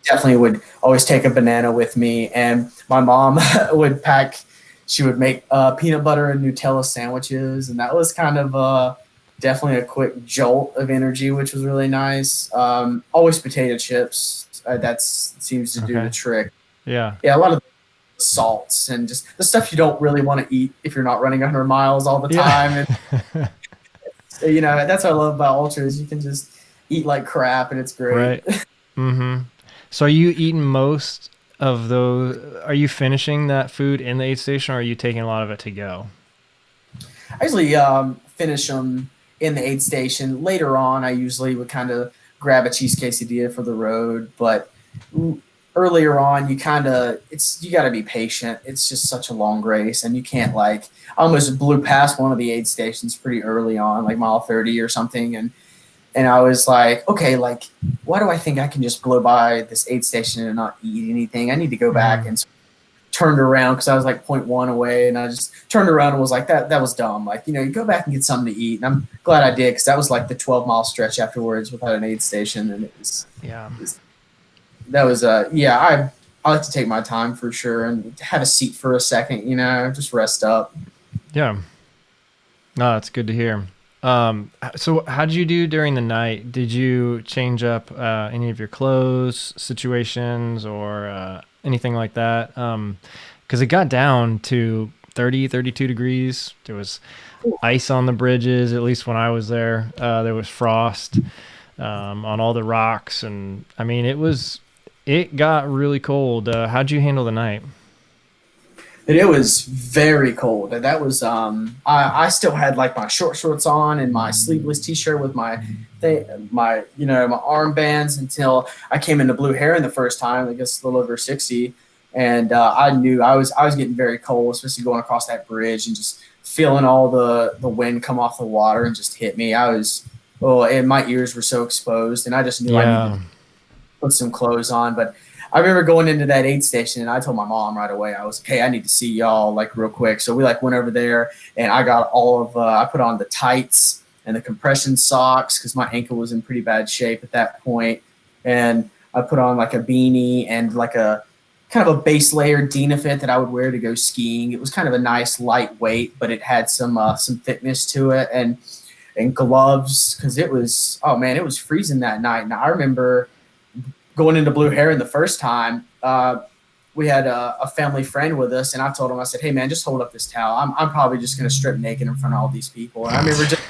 definitely would always take a banana with me. And my mom she would make peanut butter and Nutella sandwiches, and that was kind of definitely a quick jolt of energy, which was really nice. Always potato chips. That seems to do the trick. Yeah. Yeah, a lot of salts and just the stuff you don't really want to eat if you're not running 100 miles all the time. And, that's what I love about ultras. You can just eat like crap, and it's great. Right. So are you eating most of those? Are you finishing that food in the aid station, or are you taking a lot of it to go? I usually finish them in the aid station. Later on, I usually would kind of grab a cheese quesadilla for the road, but earlier on, you got to be patient. It's just such a long race, and you can't I almost blew past one of the aid stations pretty early on, like mile 30 or something. And I was like, okay, like, why do I think I can just blow by this aid station and not eat anything? I need to go back. And turned around, because I was like 0.1 away, and I just turned around and was like, that was dumb. Like, you go back and get something to eat. And I'm glad I did, because that was like the 12-mile stretch afterwards without an aid station. And I like to take my time for sure and have a seat for a second, just rest up. Yeah. No, that's good to hear. So how did you do during the night? Did you change up any of your clothes situations or anything like that? Because it got down to 30, 32 degrees. There was ice on the bridges, at least when I was there. There was frost on all the rocks. And I mean, it got really cold. How'd you handle the night? And it was very cold. And that was I still had like my short shorts on and my sleeveless t-shirt with my my armbands until I came into Blue Heron the first time, I guess a little over 60. And I knew I was getting very cold, especially going across that bridge and just feeling all the wind come off the water and just hit me. And my ears were so exposed, and I just knew I needed Yeah. to put some clothes on. But I remember going into that aid station, and I told my mom right away, I was like, hey, I need to see y'all like real quick. So we like went over there, and I got I put on the tights and the compression socks because my ankle was in pretty bad shape at that point. And I put on like a beanie and like a kind of a base layer Dynafit that I would wear to go skiing. It was kind of a nice lightweight, but it had some thickness to it, and gloves because it was freezing that night. And I remember going into Blue Heron the first time. We had a family friend with us, and I told him, I said, hey man, just hold up this towel. I'm probably just going to strip naked in front of all these people. And I remember just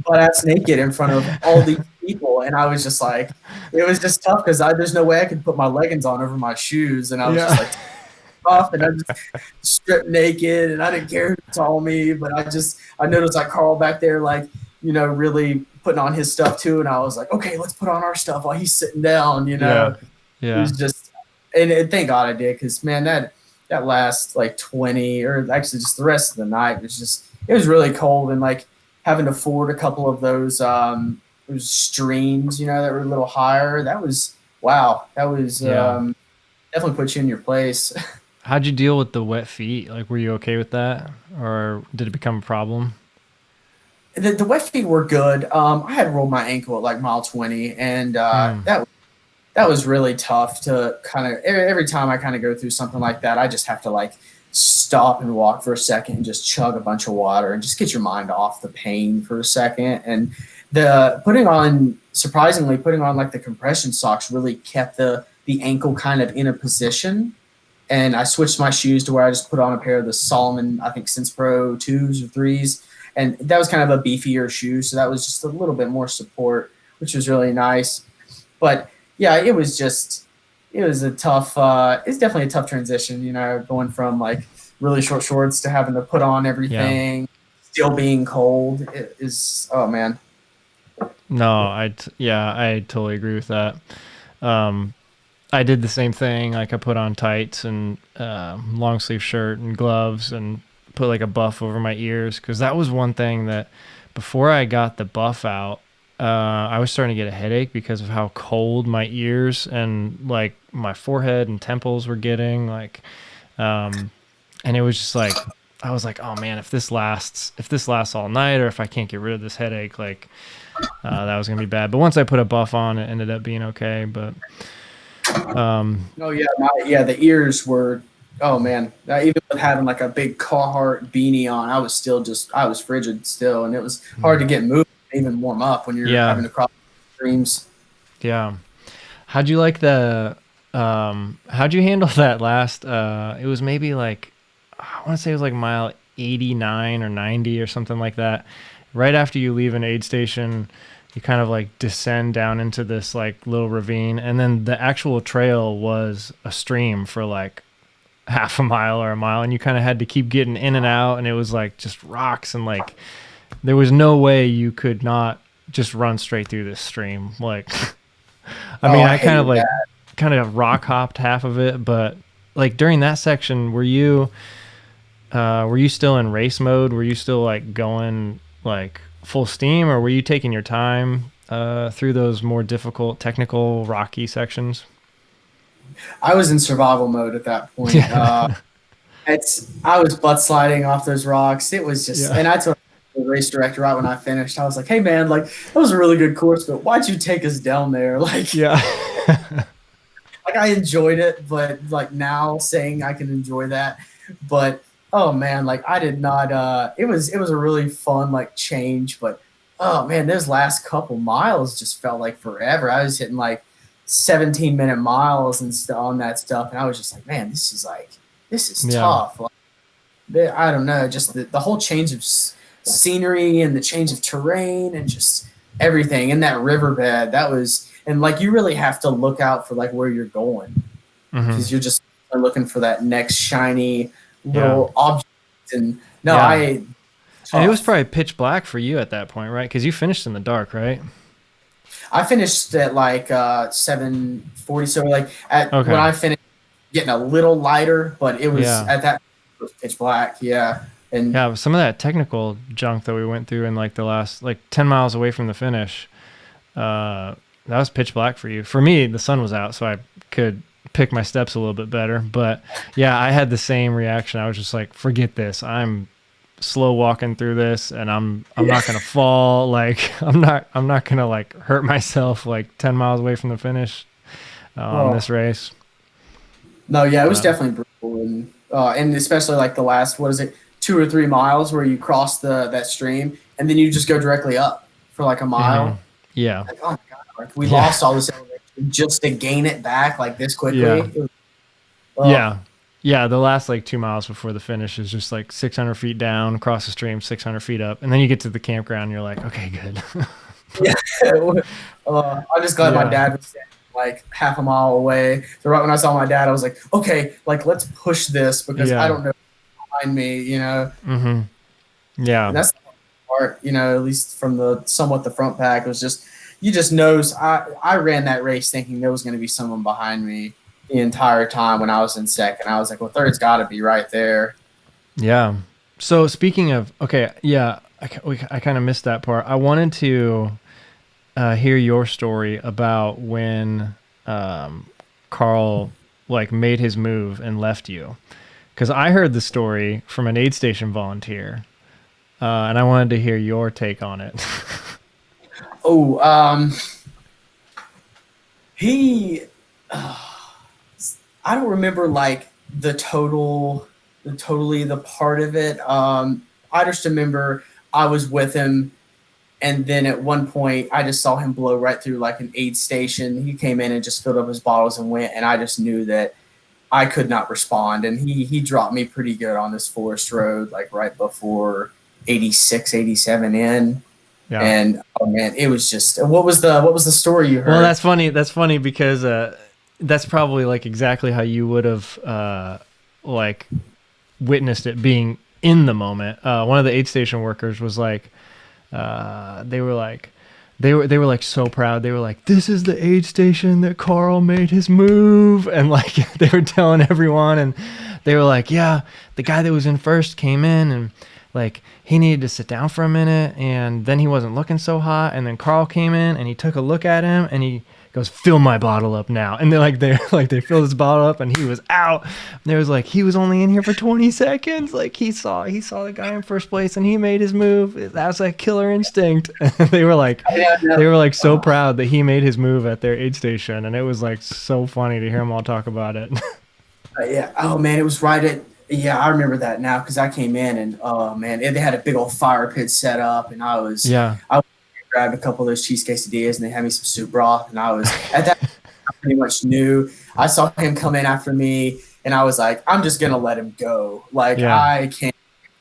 butt ass naked in front of all these people. And I was just like, it was just tough because there's no way I could put my leggings on over my shoes. And I was just like, off, and I just stripped naked, and I didn't care who saw me. But I noticed like Carl back there, like, really putting on his stuff too. And I was like, okay, let's put on our stuff while he's sitting down, Yeah. It Yeah. was just, and thank God I did, because man, that last like 20, or actually just the rest of the night it was really cold, and like having to ford a couple of those streams, that were a little higher. That was, wow. That was Yeah. definitely put you in your place. How'd you deal with the wet feet? Like, were you okay with that, or did it become a problem? The wet feet were good. I had rolled my ankle at like mile 20, and Hmm. that was really tough to kind of, every time I kind of go through something like that, I just have to like stop and walk for a second and just chug a bunch of water and just get your mind off the pain for a second. And surprisingly, putting on like the compression socks really kept the ankle kind of in a position. And I switched my shoes to where I just put on a pair of the Solomon, I think Sense Pro 2s or 3s. And that was kind of a beefier shoe. So that was just a little bit more support, which was really nice. But yeah, it's definitely a tough transition, going from like really short shorts to having to put on Yeah. everything, still being cold. It is, oh man. No, I totally agree with that. Um, I did the same thing. Like, I put on tights and long sleeve shirt and gloves and put like a buff over my ears, because that was one thing that before I got the buff out, I was starting to get a headache because of how cold my ears and like my forehead and temples were getting. Like, and it was just like, I was like, oh man, if this lasts all night, or if I can't get rid of this headache, like that was gonna be bad. But once I put a buff on, it ended up being okay. But Oh yeah, the ears were. Oh man, even with having like a big Carhartt beanie on, I was frigid still, and it was hard to get moved, even warm up when you're yeah, having to cross streams. yeah. How'd you like how'd you handle that last, it was maybe like, I want to say it was like mile 89 or 90 or something like that. Right after you leave an aid station, you kind of like descend down into this like little ravine, and then the actual trail was a stream for like half a mile or a mile, and you kind of had to keep getting in and out, and it was like just rocks, and like there was no way you could not just run straight through this stream. Like, I mean, I kind of hated like that. kind of rock hopped half of it, but like during that section, were you still in race mode? Were you still like going like full steam, or were you taking your time through those more difficult, technical, rocky sections? I was in survival mode at that point. Yeah. I was butt sliding off those rocks. It was just, Yeah. and I told the race director right when I finished, I was like, "Hey man, like that was a really good course, but why'd you take us down there?" Yeah. Like I enjoyed it, but like now saying I can enjoy that, but oh man, like I did not. It was a really fun like change, but oh man, those last couple miles just felt like forever. I was hitting like 17-minute miles and on that stuff, and I was just like, man, this is Yeah. tough. Like, I don't know, just the whole change of scenery and the change of terrain and just everything in that riverbed. That was, and like you really have to look out for like where you're going Hmm. because you're just looking for that next shiny Yeah. little object. And no, Yeah. And it was tough. probably pitch black for you at that point, right? Because you finished in the dark, right? I finished at like 7:40. So like at when Okay. I finished, getting a little lighter, but it was Yeah. at that it was pitch black. Yeah, and Yeah. Some of that technical junk that we went through in like the last like 10 miles away from the finish, that was pitch black for you. For me, the sun was out, so I could pick my steps a little bit better. But yeah, I had the same reaction. I was just like, forget this. I'm slow walking through this, and I'm yeah. not gonna fall. Like I'm not gonna like hurt myself like 10 miles away from the finish on Oh this race. no, yeah, it was But definitely brutal, and especially like the last, what is it, 2 or 3 miles where you cross that stream and then you just go directly up for like a hmm mile. yeah, Like, oh my god, like we yeah, lost all this elevation just to gain it back like this quickly. yeah, It was, oh, yeah. Yeah, the last like 2 miles before the finish is just like 600 feet down, across the stream, 600 feet up, and then you get to the campground. And you're like, okay, good. yeah. I'm just glad my Yeah, dad was standing like half a mile away. So right when I saw my dad, I was like, okay, like let's push this because I yeah, don't know behind me, hmm yeah, and that's the part, at least from the somewhat the front pack. It was just you just knows I ran that race thinking there was going to be someone behind me the entire time when I was in second. I was like, well, third's got to be right there. yeah. So speaking of, okay, yeah, I kind of missed that part. I wanted to hear your story about when Carl like made his move and left you, because I heard the story from an aid station volunteer, and I wanted to hear your take on it. Oh, he. I don't remember like the part of it. I just remember I was with him, and then at one point I just saw him blow right through like an aid station. He came in and just filled up his bottles and went, and I just knew that I could not respond, and he dropped me pretty good on this forest road, like right before 86, 87 in. Yeah. And oh man, it was just what was the story you Well, heard? that's funny because that's probably like exactly how you would have like witnessed it being in the moment. One of the aid station workers was like, they were like, they were like so proud. They were like, "This is the aid station that Carl made his move," and like they were telling everyone, and they were like, "Yeah, the guy that was in first came in and." Like he needed to sit down for a minute, and then he wasn't looking so hot. And then Carl came in, and he took a look at him, and he goes, "Fill my bottle up now." And they filled his bottle up, and he was out. And there was like he was only in here for 20 seconds. Like he saw the guy in first place, and he made his move. That was like killer instinct. And Yeah, no. they were like so proud that he made his move at their aid station, and it was like so funny to hear them all talk about it. Yeah. Oh man, it was right at. Yeah, I remember that now because I came in and oh man, they had a big old fire pit set up, and Yeah, I grabbed a couple of those cheese quesadillas, and they had me some soup broth, and I was at that I pretty much knew. I saw him come in after me, and I was like, I'm just gonna let him go. Like yeah, I can't.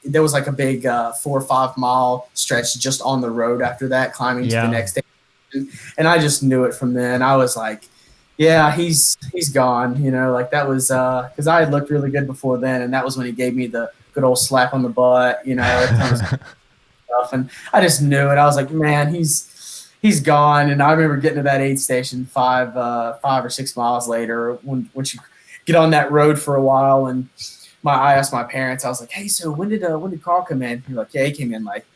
There was like a big 4 or 5 mile stretch just on the road after that, climbing to the yeah, next station, and I just knew it from then. I was like, yeah, he's gone. Like that was because I had looked really good before then, and that was when he gave me the good old slap on the butt. Every time stuff, and I just knew it. I was like, man, he's gone. And I remember getting to that aid station 5 or 6 miles later when you get on that road for a while, and I asked my parents, I was like, hey, so when did Carl come in? They're like, yeah, he came in like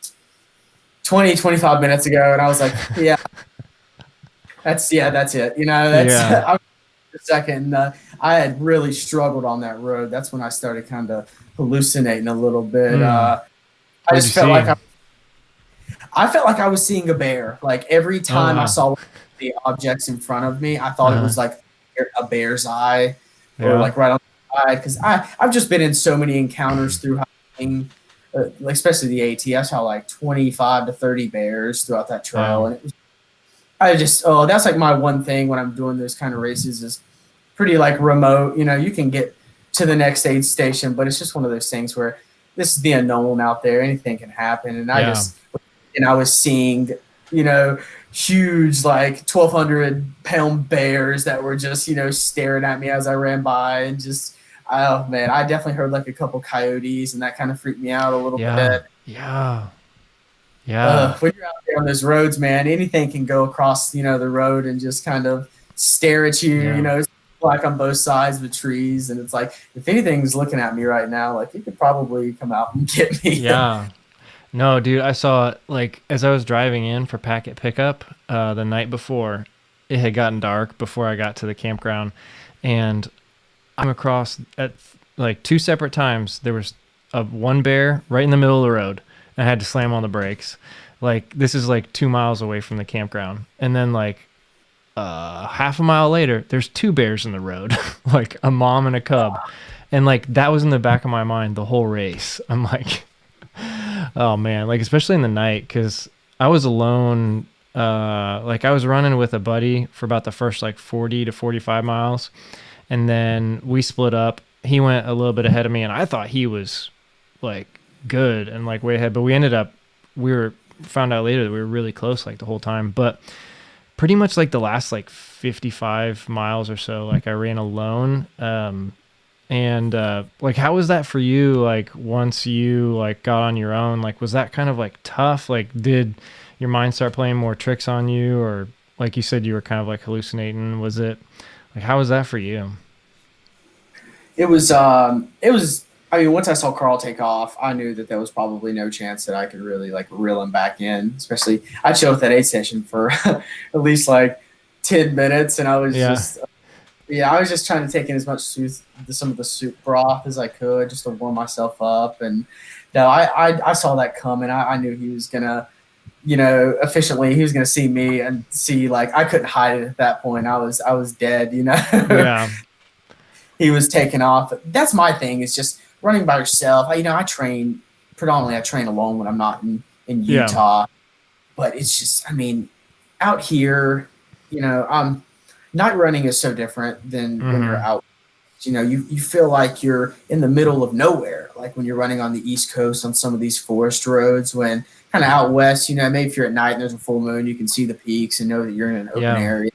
20-25 minutes ago, and I was like, yeah, that's it. That's yeah. I was a second. I had really struggled on that road. That's when I started kind of hallucinating a little bit. Mm. I What'd you just felt like see? I felt like I was seeing a bear. Like every Oh time I wow. saw the objects in front of me, I thought it Uh-huh. was like a bear's eye or Yeah. like right on the side. Because I've just been in so many encounters through like especially the AT, I saw like 25 to 30 bears throughout that trail. Wow. And it was, that's like my one thing when I'm doing those kind of races is pretty like remote. You can get to the next aid station, but it's just one of those things where this is the unknown out there. Anything can happen. And I was seeing, huge like 1,200-pound bears that were just, staring at me as I ran by, and just, oh man, I definitely heard like a couple coyotes, and that kind of freaked me out a little bit. Yeah. When you're out there on those roads, man, anything can go across, the road and just kind of stare at you. It's like on both sides of the trees, and it's like if anything's looking at me right now, like it could probably come out and get me. Yeah. No, dude, I saw like as I was driving in for packet pickup the night before, it had gotten dark before I got to the campground, and I'm across at like two separate times. There was one bear right in the middle of the road. I had to slam on the brakes. Like this is like 2 miles away from the campground, and then like half a mile later, there's two bears in the road, like a mom and a cub, and like that was in the back of my mind the whole race. I'm like, oh man, like especially in the night, because I was alone. Like I was running with a buddy for about the first like 40 to 45 miles, and then we split up. He went a little bit ahead of me, and I thought he was like good and like way ahead, but we found out later that we were really close like the whole time. But pretty much like the last like 55 miles or so, like I ran alone. And like how was that for you, like once you like got on your own? Like was that kind of like tough? Like did your mind start playing more tricks on you, or like you said you were kind of like hallucinating? Was it like, how was that for you? It was I mean, once I saw Karl take off, I knew that there was probably no chance that I could really like reel him back in. Especially, I chilled at that aid station for at least like 10 minutes, and I was I was just trying to take in as much some of the soup broth as I could, just to warm myself up. And no, I saw that coming. I knew he was gonna, efficiently, he was gonna see me and see like I couldn't hide it at that point. I was dead. Yeah. He was taking off. That's my thing. Is just running by yourself. I train alone when I'm not in Utah, but it's just, I mean, out here, night running is so different than when you're out. You feel like you're in the middle of nowhere. Like when you're running on the East Coast on some of these forest roads, when kind of out west, maybe if you're at night and there's a full moon, you can see the peaks and know that you're in an open area.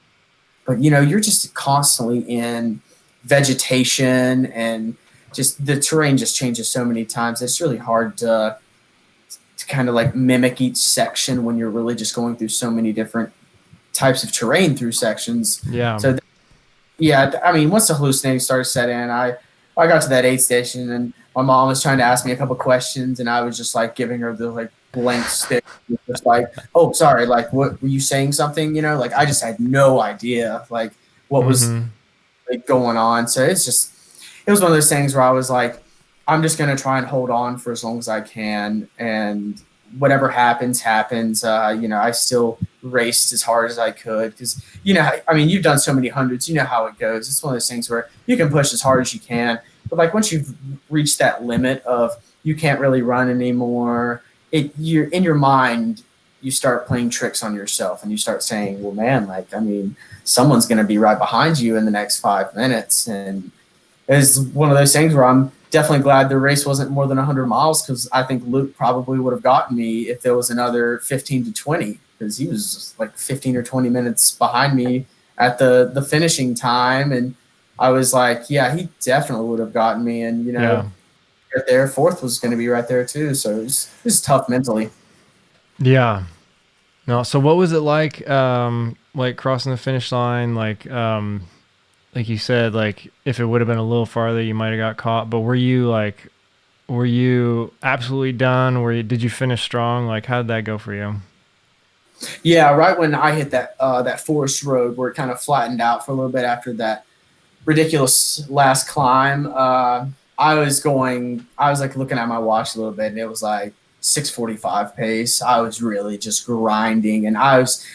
But, you're just constantly in vegetation, and just the terrain just changes so many times. It's really hard to kind of like mimic each section when you're really just going through so many different types of terrain through sections. Yeah. So I mean, once the hallucinating started set in, I got to that aid station, and my mom was trying to ask me a couple questions, and I was just like giving her the like blank stick, just like, oh, sorry, like what were you saying something? Like I just had no idea like what was like going on. So it was one of those things where I was like, I'm just going to try and hold on for as long as I can. And whatever happens. I still raced as hard as I could because, I mean, you've done so many hundreds, you know how it goes. It's one of those things where you can push as hard as you can. But like once you've reached that limit of you can't really run anymore, you're in your mind, you start playing tricks on yourself and you start saying, well, man, like, I mean, someone's going to be right behind you in the next 5 minutes. And it's one of those things where I'm definitely glad the race wasn't more than 100 miles because I think Luke probably would have gotten me if there was another 15 to 20 because he was like 15 or 20 minutes behind me at the finishing time. And I was like, yeah, he definitely would have gotten me. And, right there, fourth was going to be right there too. So it was tough mentally. Yeah. No. So what was it like crossing the finish line? Like you said, like if it would have been a little farther, you might've got caught, but were you absolutely done? Did you finish strong? Like, how did that go for you? Yeah. Right when I hit that forest road where it kind of flattened out for a little bit after that ridiculous last climb, I was like looking at my watch a little bit and it was like 6:45 pace. I was really just grinding and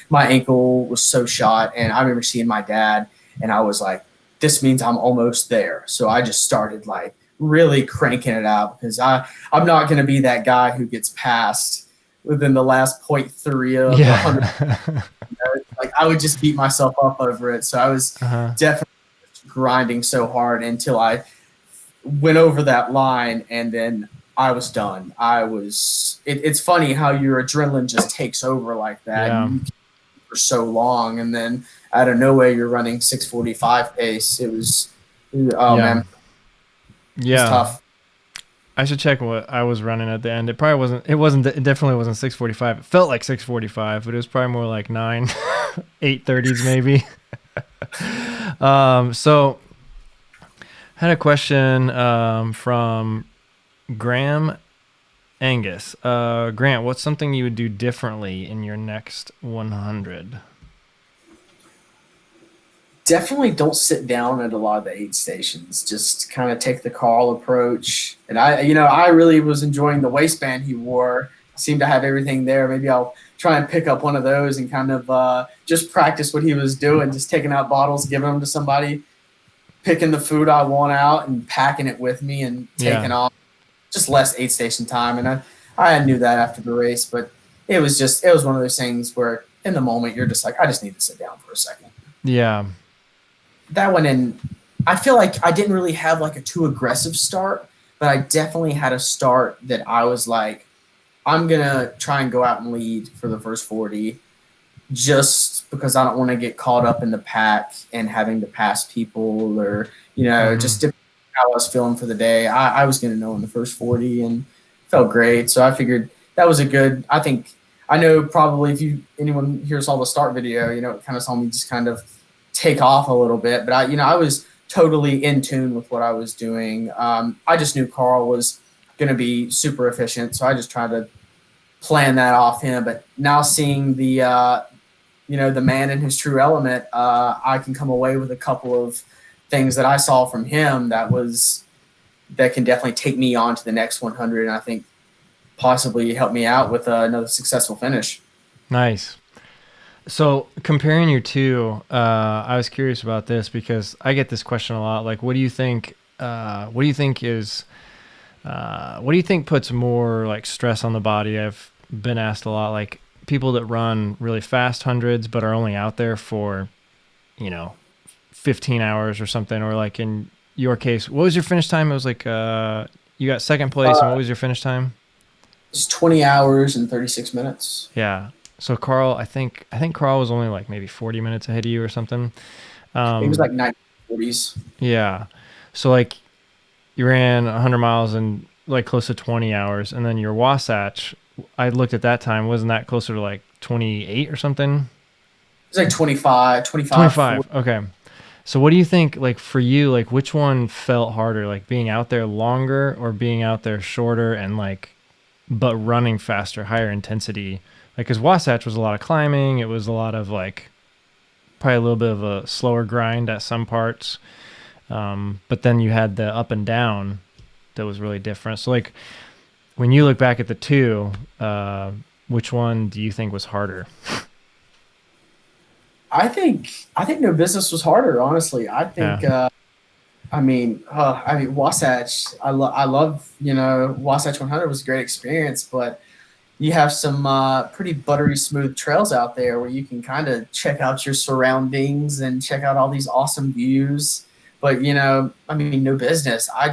my ankle was so shot. And I remember seeing my dad and I was like, this means I'm almost there. So I just started like really cranking it out, because I'm not going to be that guy who gets passed within the last 0.3 of 100. Like, I would just beat myself up over it. So I was definitely grinding so hard until I went over that line, and then I was done. It's funny how your adrenaline just takes over like that. Yeah. And you can for so long, and then out of nowhere you're running 6:45 pace. Man, yeah. it's tough. I should check what I was running at the end. It probably wasn't. It definitely wasn't 6:45. It felt like 6:45, but it was probably more like 8:30s maybe. So had a question from Graham Angus. Grant, what's something you would do differently in your next 100? Definitely don't sit down at a lot of the aid stations. Just kind of take the Karl approach. And I really was enjoying the waistband he wore. Seemed to have everything there. Maybe I'll try and pick up one of those and kind of just practice what he was doing, just taking out bottles, giving them to somebody, picking the food I want out and packing it with me and taking off. Just less aid station time. And I knew that after the race, but it was one of those things where in the moment you're just like, I just need to sit down for a second. Yeah. That one, and I feel like I didn't really have like a too aggressive start, but I definitely had a start that I was like, I'm going to try and go out and lead for the first 40 just because I don't want to get caught up in the pack and having to pass people or, just how I was feeling for the day. I was going to know in the first 40 and felt great. So I figured that was I know probably if anyone hears all the start video, it kind of saw me just kind of take off a little bit, but I was totally in tune with what I was doing. I just knew Karl was going to be super efficient, so I just tried to plan that off him. But now seeing the man in his true element, I can come away with a couple of things that I saw from him that can definitely take me on to the next 100, and I think possibly help me out with another successful finish. Nice. So comparing your two, I was curious about this because I get this question a lot. Like, what do you think puts more like stress on the body? I've been asked a lot, like people that run really fast hundreds, but are only out there for, 15 hours or something, or like in your case, what was your finish time? It was like, you got second place. And what was your finish time? It's 20 hours and 36 minutes. Yeah. So Karl, I think Karl was only like maybe 40 minutes ahead of you or something. He was like 940s. Yeah. So like you ran 100 miles in like close to 20 hours, and then your Wasatch, I looked at that time, wasn't that closer to like 28 or something? It was like 25. Okay. So what do you think, like for you, like which one felt harder, like being out there longer or being out there shorter and like, but running faster, higher intensity? Like, cause Wasatch was a lot of climbing. It was a lot of like, probably a little bit of a slower grind at some parts. But then you had the up and down that was really different. So like when you look back at the two, which one do you think was harder? I think No Business was harder, honestly. I think, Wasatch, I love, Wasatch 100 was a great experience, but you have some pretty buttery smooth trails out there where you can kind of check out your surroundings and check out all these awesome views. But, No Business, I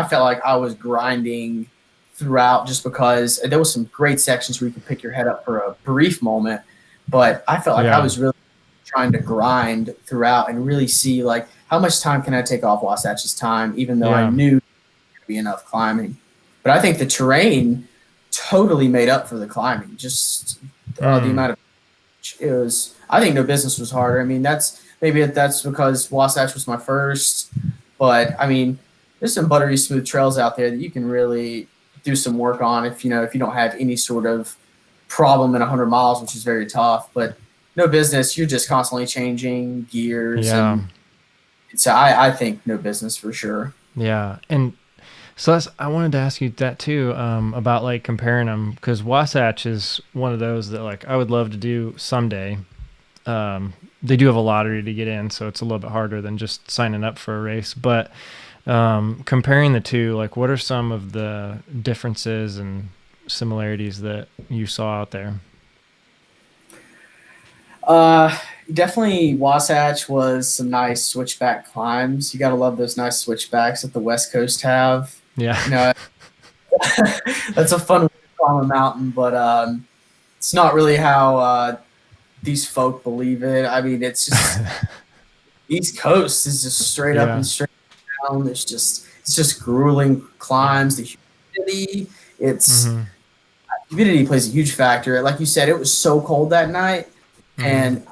felt like I was grinding throughout just because there was some great sections where you could pick your head up for a brief moment. But I felt like I was really trying to grind throughout and really see like how much time can I take off Wasatch's time, even though I knew there would be enough climbing. But I think the terrain totally made up for the climbing. Just the amount of it was. I think No Business was harder. I mean, that's because Wasatch was my first, but I mean, there's some buttery smooth trails out there that you can really do some work on if you don't have any sort of problem in 100 miles, which is very tough. But No Business, you're just constantly changing gears. Yeah. And so I think No Business for sure. Yeah. And so I wanted to ask you that too, about like comparing them, because Wasatch is one of those that like I would love to do someday. They do have a lottery to get in, so it's a little bit harder than just signing up for a race. But Comparing the two, like what are some of the differences and similarities that you saw out there? Definitely Wasatch was some nice switchback climbs. You got to love those nice switchbacks that the West Coast have. Yeah. You know, that's a fun way to climb a mountain, but it's not really how these folk believe it. I mean, it's just East Coast is just straight up Yeah. and straight down. It's just grueling Yeah. climbs. The humidity, it's Mm-hmm. humidity plays a huge factor. Like you said, it was so cold that night, Mm-hmm. and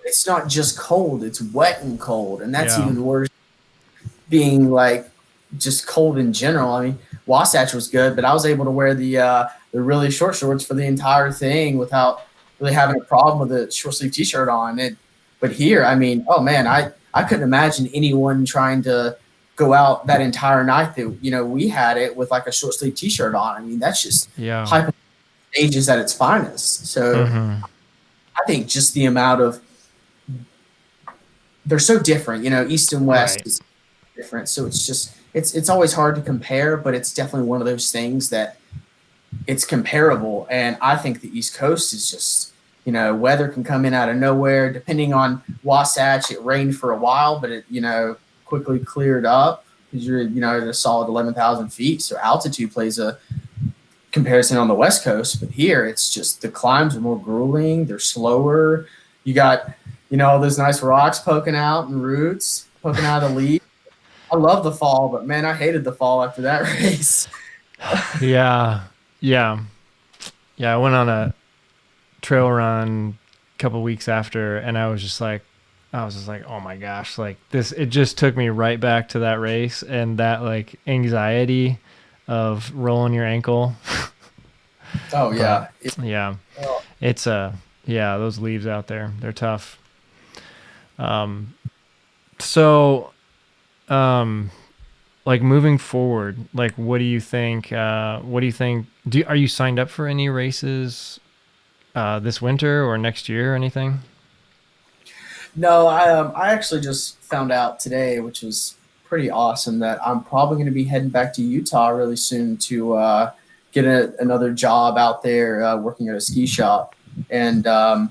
it's not just cold; it's wet and cold, and that's Yeah. even worse. Being like just cold in general. I mean, Wasatch was good, but I was able to wear the really short shorts for the entire thing without really having a problem with a short sleeve T-shirt on. But here, I mean, oh man, I couldn't imagine anyone trying to go out that entire night that we had it with like a short sleeve T-shirt on. I mean, that's just Yeah. hype stages at its finest. So Mm-hmm. I think just the amount of they're so different, East and West Right. is different. So it's always hard to compare, but it's definitely one of those things that it's comparable. And I think the East Coast is just, weather can come in out of nowhere. Depending on Wasatch, it rained for a while, but it, quickly cleared up because you're, at a solid 11,000 feet. So altitude plays a comparison on the West Coast. But here, it's just the climbs are more grueling. They're slower. You got, all those nice rocks poking out and roots poking out of the leaves. I love the fall, but man, I hated the fall after that race. Yeah. Yeah. Yeah. I went on a trail run a couple weeks after, and I was just like, oh my gosh, like this, it just took me right back to that race and that like anxiety of rolling your ankle. Oh But yeah. yeah, Oh, it's yeah, those leaves out there, they're tough. Um, so, um, like moving forward, like what do you think? What do you think? Are you signed up for any races this winter or next year or anything? no, I actually just found out today, which was pretty awesome, that I'm probably going to be heading back to Utah really soon to get another job out there working at a ski shop, and I'm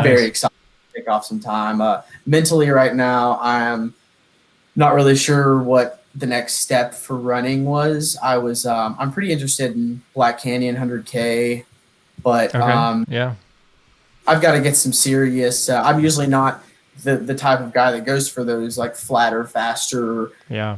very Nice. excited to take off some time. Mentally, right now, I'm not really sure what the next step for running was. I'm pretty interested in Black Canyon 100K, but Okay. Yeah. I've got to get some serious. I'm usually not the type of guy that goes for those like flatter, faster Yeah.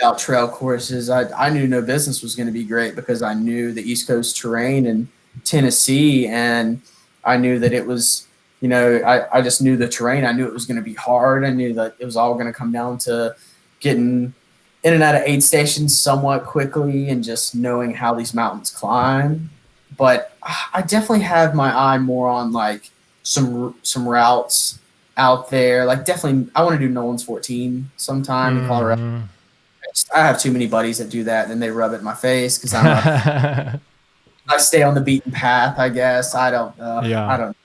out trail courses. I knew no business was going to be great because I knew the East Coast terrain in Tennessee, and I knew that it was, I just knew the terrain. I knew it was going to be hard. I knew that it was all going to come down to getting in and out of aid stations somewhat quickly and just knowing how these mountains climb. But I definitely have my eye more on like some routes out there. Like definitely, I want to do Nolan's 14 sometime in Colorado. Hmm. I have too many buddies that do that, and then they rub it in my face because I stay on the beaten path. I guess I don't. I Yeah. don't.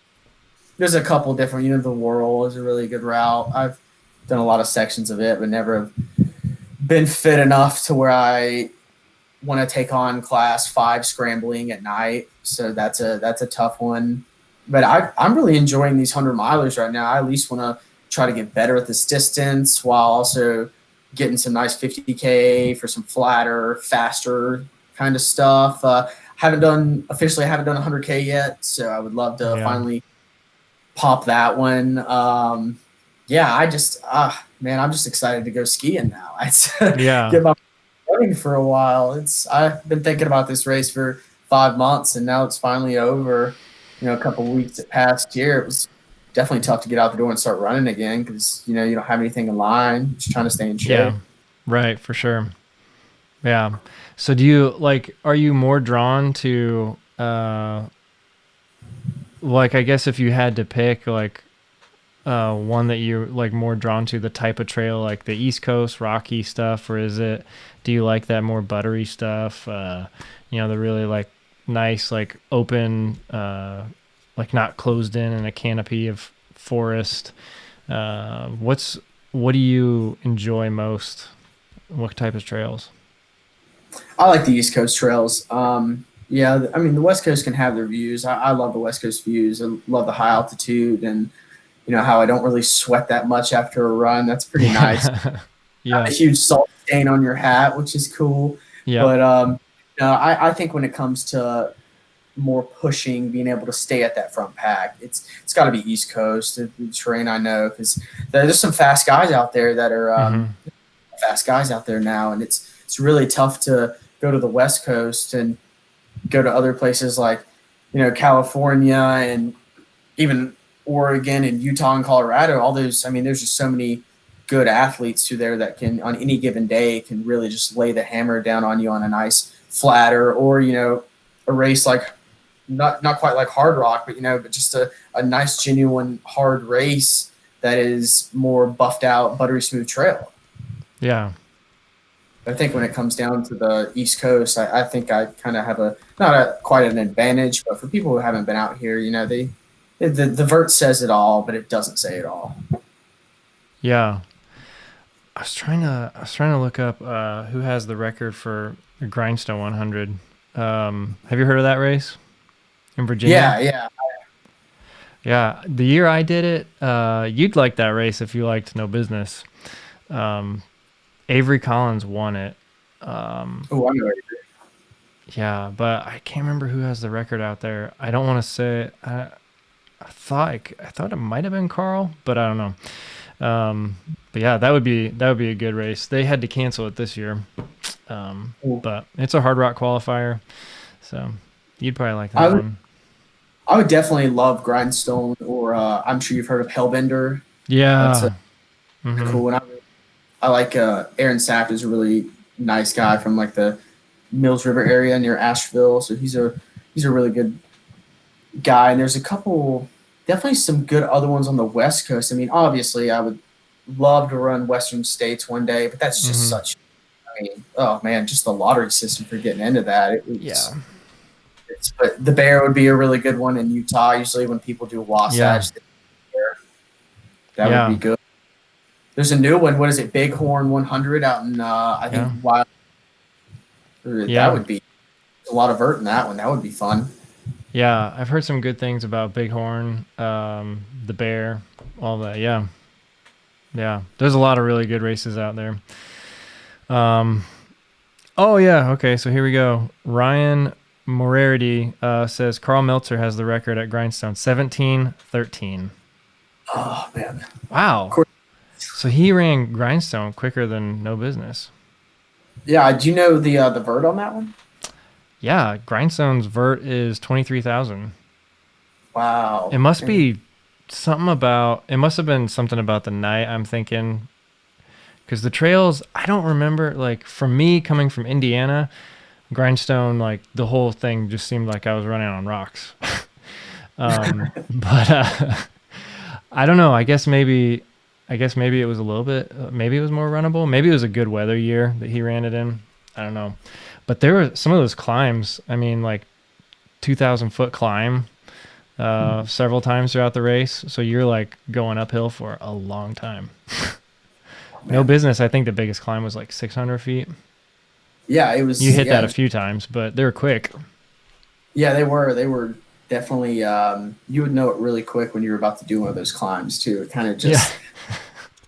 There's a couple different. The Whirl is a really good route. I've done a lot of sections of it, but never been fit enough to where I want to take on class 5 scrambling at night. So that's a tough one. But I'm really enjoying these 100 milers right now. I at least want to try to get better at this distance while also getting some nice 50K for some flatter, faster kind of stuff. Haven't done 100K yet, so I would love to Yeah. finally pop that one. Yeah, man, I'm just excited to go skiing now. I Yeah. get my running for a while. I've been thinking about this race for 5 months, and now it's finally over. A couple of weeks that passed here, it was definitely tough to get out the door and start running again because you don't have anything in line. Just trying to stay in shape. Yeah. Right. For sure. Yeah. So do you like, are you more drawn to, like, I guess if you had to pick like, one that you're like more drawn to, the type of trail, like the East Coast rocky stuff, or do you like that more buttery stuff? The really like nice, like open, like not closed in a canopy of forest. What do you enjoy most What type of trails? I like the East Coast trails. Yeah, I mean the West Coast can have their views. I love the West Coast views. I love the high altitude and how I don't really sweat that much after a run. That's pretty nice. Not Yeah. a huge salt stain on your hat, which is cool. Yeah. But I think when it comes to more pushing, being able to stay at that front pack, it's got to be East Coast the terrain. I know because there's some fast guys out there that are fast guys out there now, and it's really tough to go to the West Coast and go to other places like California and even Oregon and Utah and Colorado. All those, I mean, there's just so many good athletes through there that can on any given day can really just lay the hammer down on you on a nice flatter or a race like not quite like Hard Rock, but just a nice genuine hard race that is more buffed out buttery smooth trail. Yeah. I think when it comes down to the East Coast, I think I kind of have not quite an advantage, but for people who haven't been out here, the vert says it all, but it doesn't say it all. Yeah. I was trying to look up who has the record for the Grindstone 100. Have you heard of that race in Virginia? Yeah. Yeah. The year I did it, you'd like that race if you liked No Business. Avery Collins won it. I know Avery. Yeah, but I can't remember who has the record out there. I don't want to say. I thought it might have been Karl, but I don't know. But yeah, that would be a good race. They had to cancel it this year, but it's a Hard Rock qualifier, so you'd probably like that one. I would definitely love Grindstone, or I'm sure you've heard of Hellbender. Yeah, that's cool one. I like Aaron Saft is a really nice guy from like the Mills River area near Asheville, so he's a really good guy. And there's definitely some good other ones on the West Coast. I mean, obviously, I would love to run Western States one day, but that's just such. I mean, oh man, just the lottery system for getting into that. But the Bear would be a really good one in Utah. Usually, when people do Wasatch, that would be good. There's a new one. What is it? Bighorn 100 out in I think Wild. That would be a lot of vert in that one. That would be fun. Yeah, I've heard some good things about Bighorn, the Bear, all that. Yeah. There's a lot of really good races out there. Oh yeah. Okay. So here we go. Ryan Morarity says Karl Meltzer has the record at Grindstone, 17:13. Oh man! Wow. So he ran Grindstone quicker than No Business. Yeah. Do you know the vert on that one? Yeah, Grindstone's vert is 23,000. Wow. It must be something about. It must have been something about the night. I'm thinking, because the trails, I don't remember. Like for me, coming from Indiana, Grindstone, like the whole thing just seemed like I was running on rocks. But I don't know. I guess maybe it was a little bit. Maybe it was more runnable. Maybe it was a good weather year that he ran it in. I don't know. But there were some of those climbs. I mean, like 2,000-foot climb several times throughout the race. So you're like going uphill for a long time. No Business. I think the biggest climb was like 600 feet. Yeah, it was. You hit that a few times, but they were quick. Yeah, they were. They were definitely. You would know it really quick when you were about to do one of those climbs too. It kind of just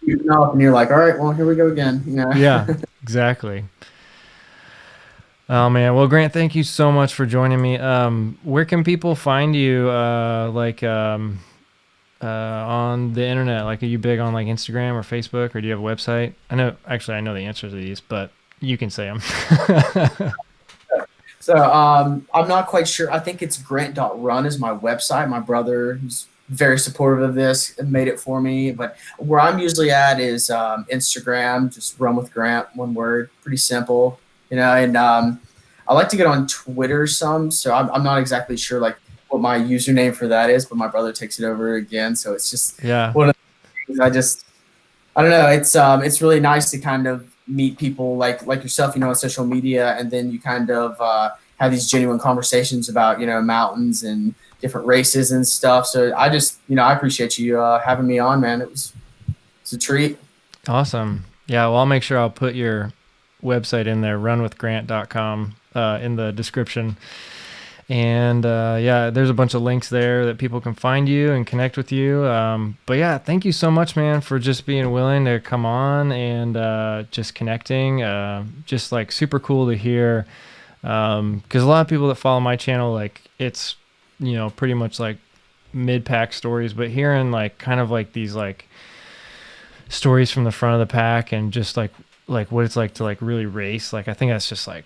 shooting up, and you're like, "All right, well, here we go again." Yeah, exactly. Oh man, well Grant, thank you so much for joining me. Where can people find you? On the internet? Like, are you big on like Instagram or Facebook, or do you have a website? I know the answers to these, but you can say them. So I'm not quite sure. I think it's grant.run is my website. My brother, who's very supportive of this, made it for me. But where I'm usually at is Instagram, just Run with Grant, one word, pretty simple. And I like to get on Twitter some, so I'm not exactly sure like what my username for that is, but my brother takes it over again. So it's just one of the things I don't know. It's really nice to kind of meet people like yourself, on social media, and then you kind of have these genuine conversations about mountains and different races and stuff. So I just I appreciate you having me on, man. It's a treat. Awesome. Yeah, well, I'll make sure I'll put your website in there, runwithgrant.com, in the description. And yeah, there's a bunch of links there that people can find you and connect with you. But yeah, thank you so much, man, for just being willing to come on and just connecting. Just like super cool to hear. Because a lot of people that follow my channel, like it's, pretty much like mid-pack stories, but hearing like kind of like these like stories from the front of the pack and just like what it's like to like really race, like I think that's just like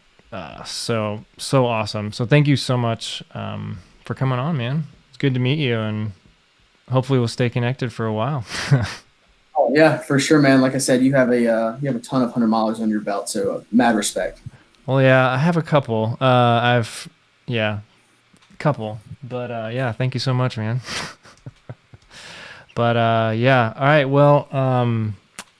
so awesome. So thank you so much for coming on, man. It's good to meet you, and hopefully we'll stay connected for a while. Oh yeah, for sure, man. Like I said, you have a ton of 100 miles on your belt, so mad respect. Well, yeah, I have a couple. A couple, but yeah, thank you so much, man. But yeah, all right. Well,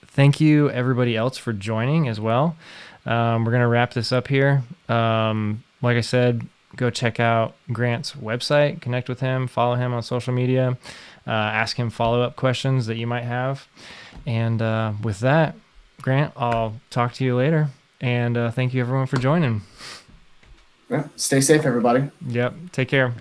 thank you everybody else for joining as well. We're going to wrap this up here. Like I said, go check out Grant's website, connect with him, follow him on social media, ask him follow-up questions that you might have. And with that, Grant, I'll talk to you later. And thank you everyone for joining. Yeah, stay safe, everybody. Yep. Take care.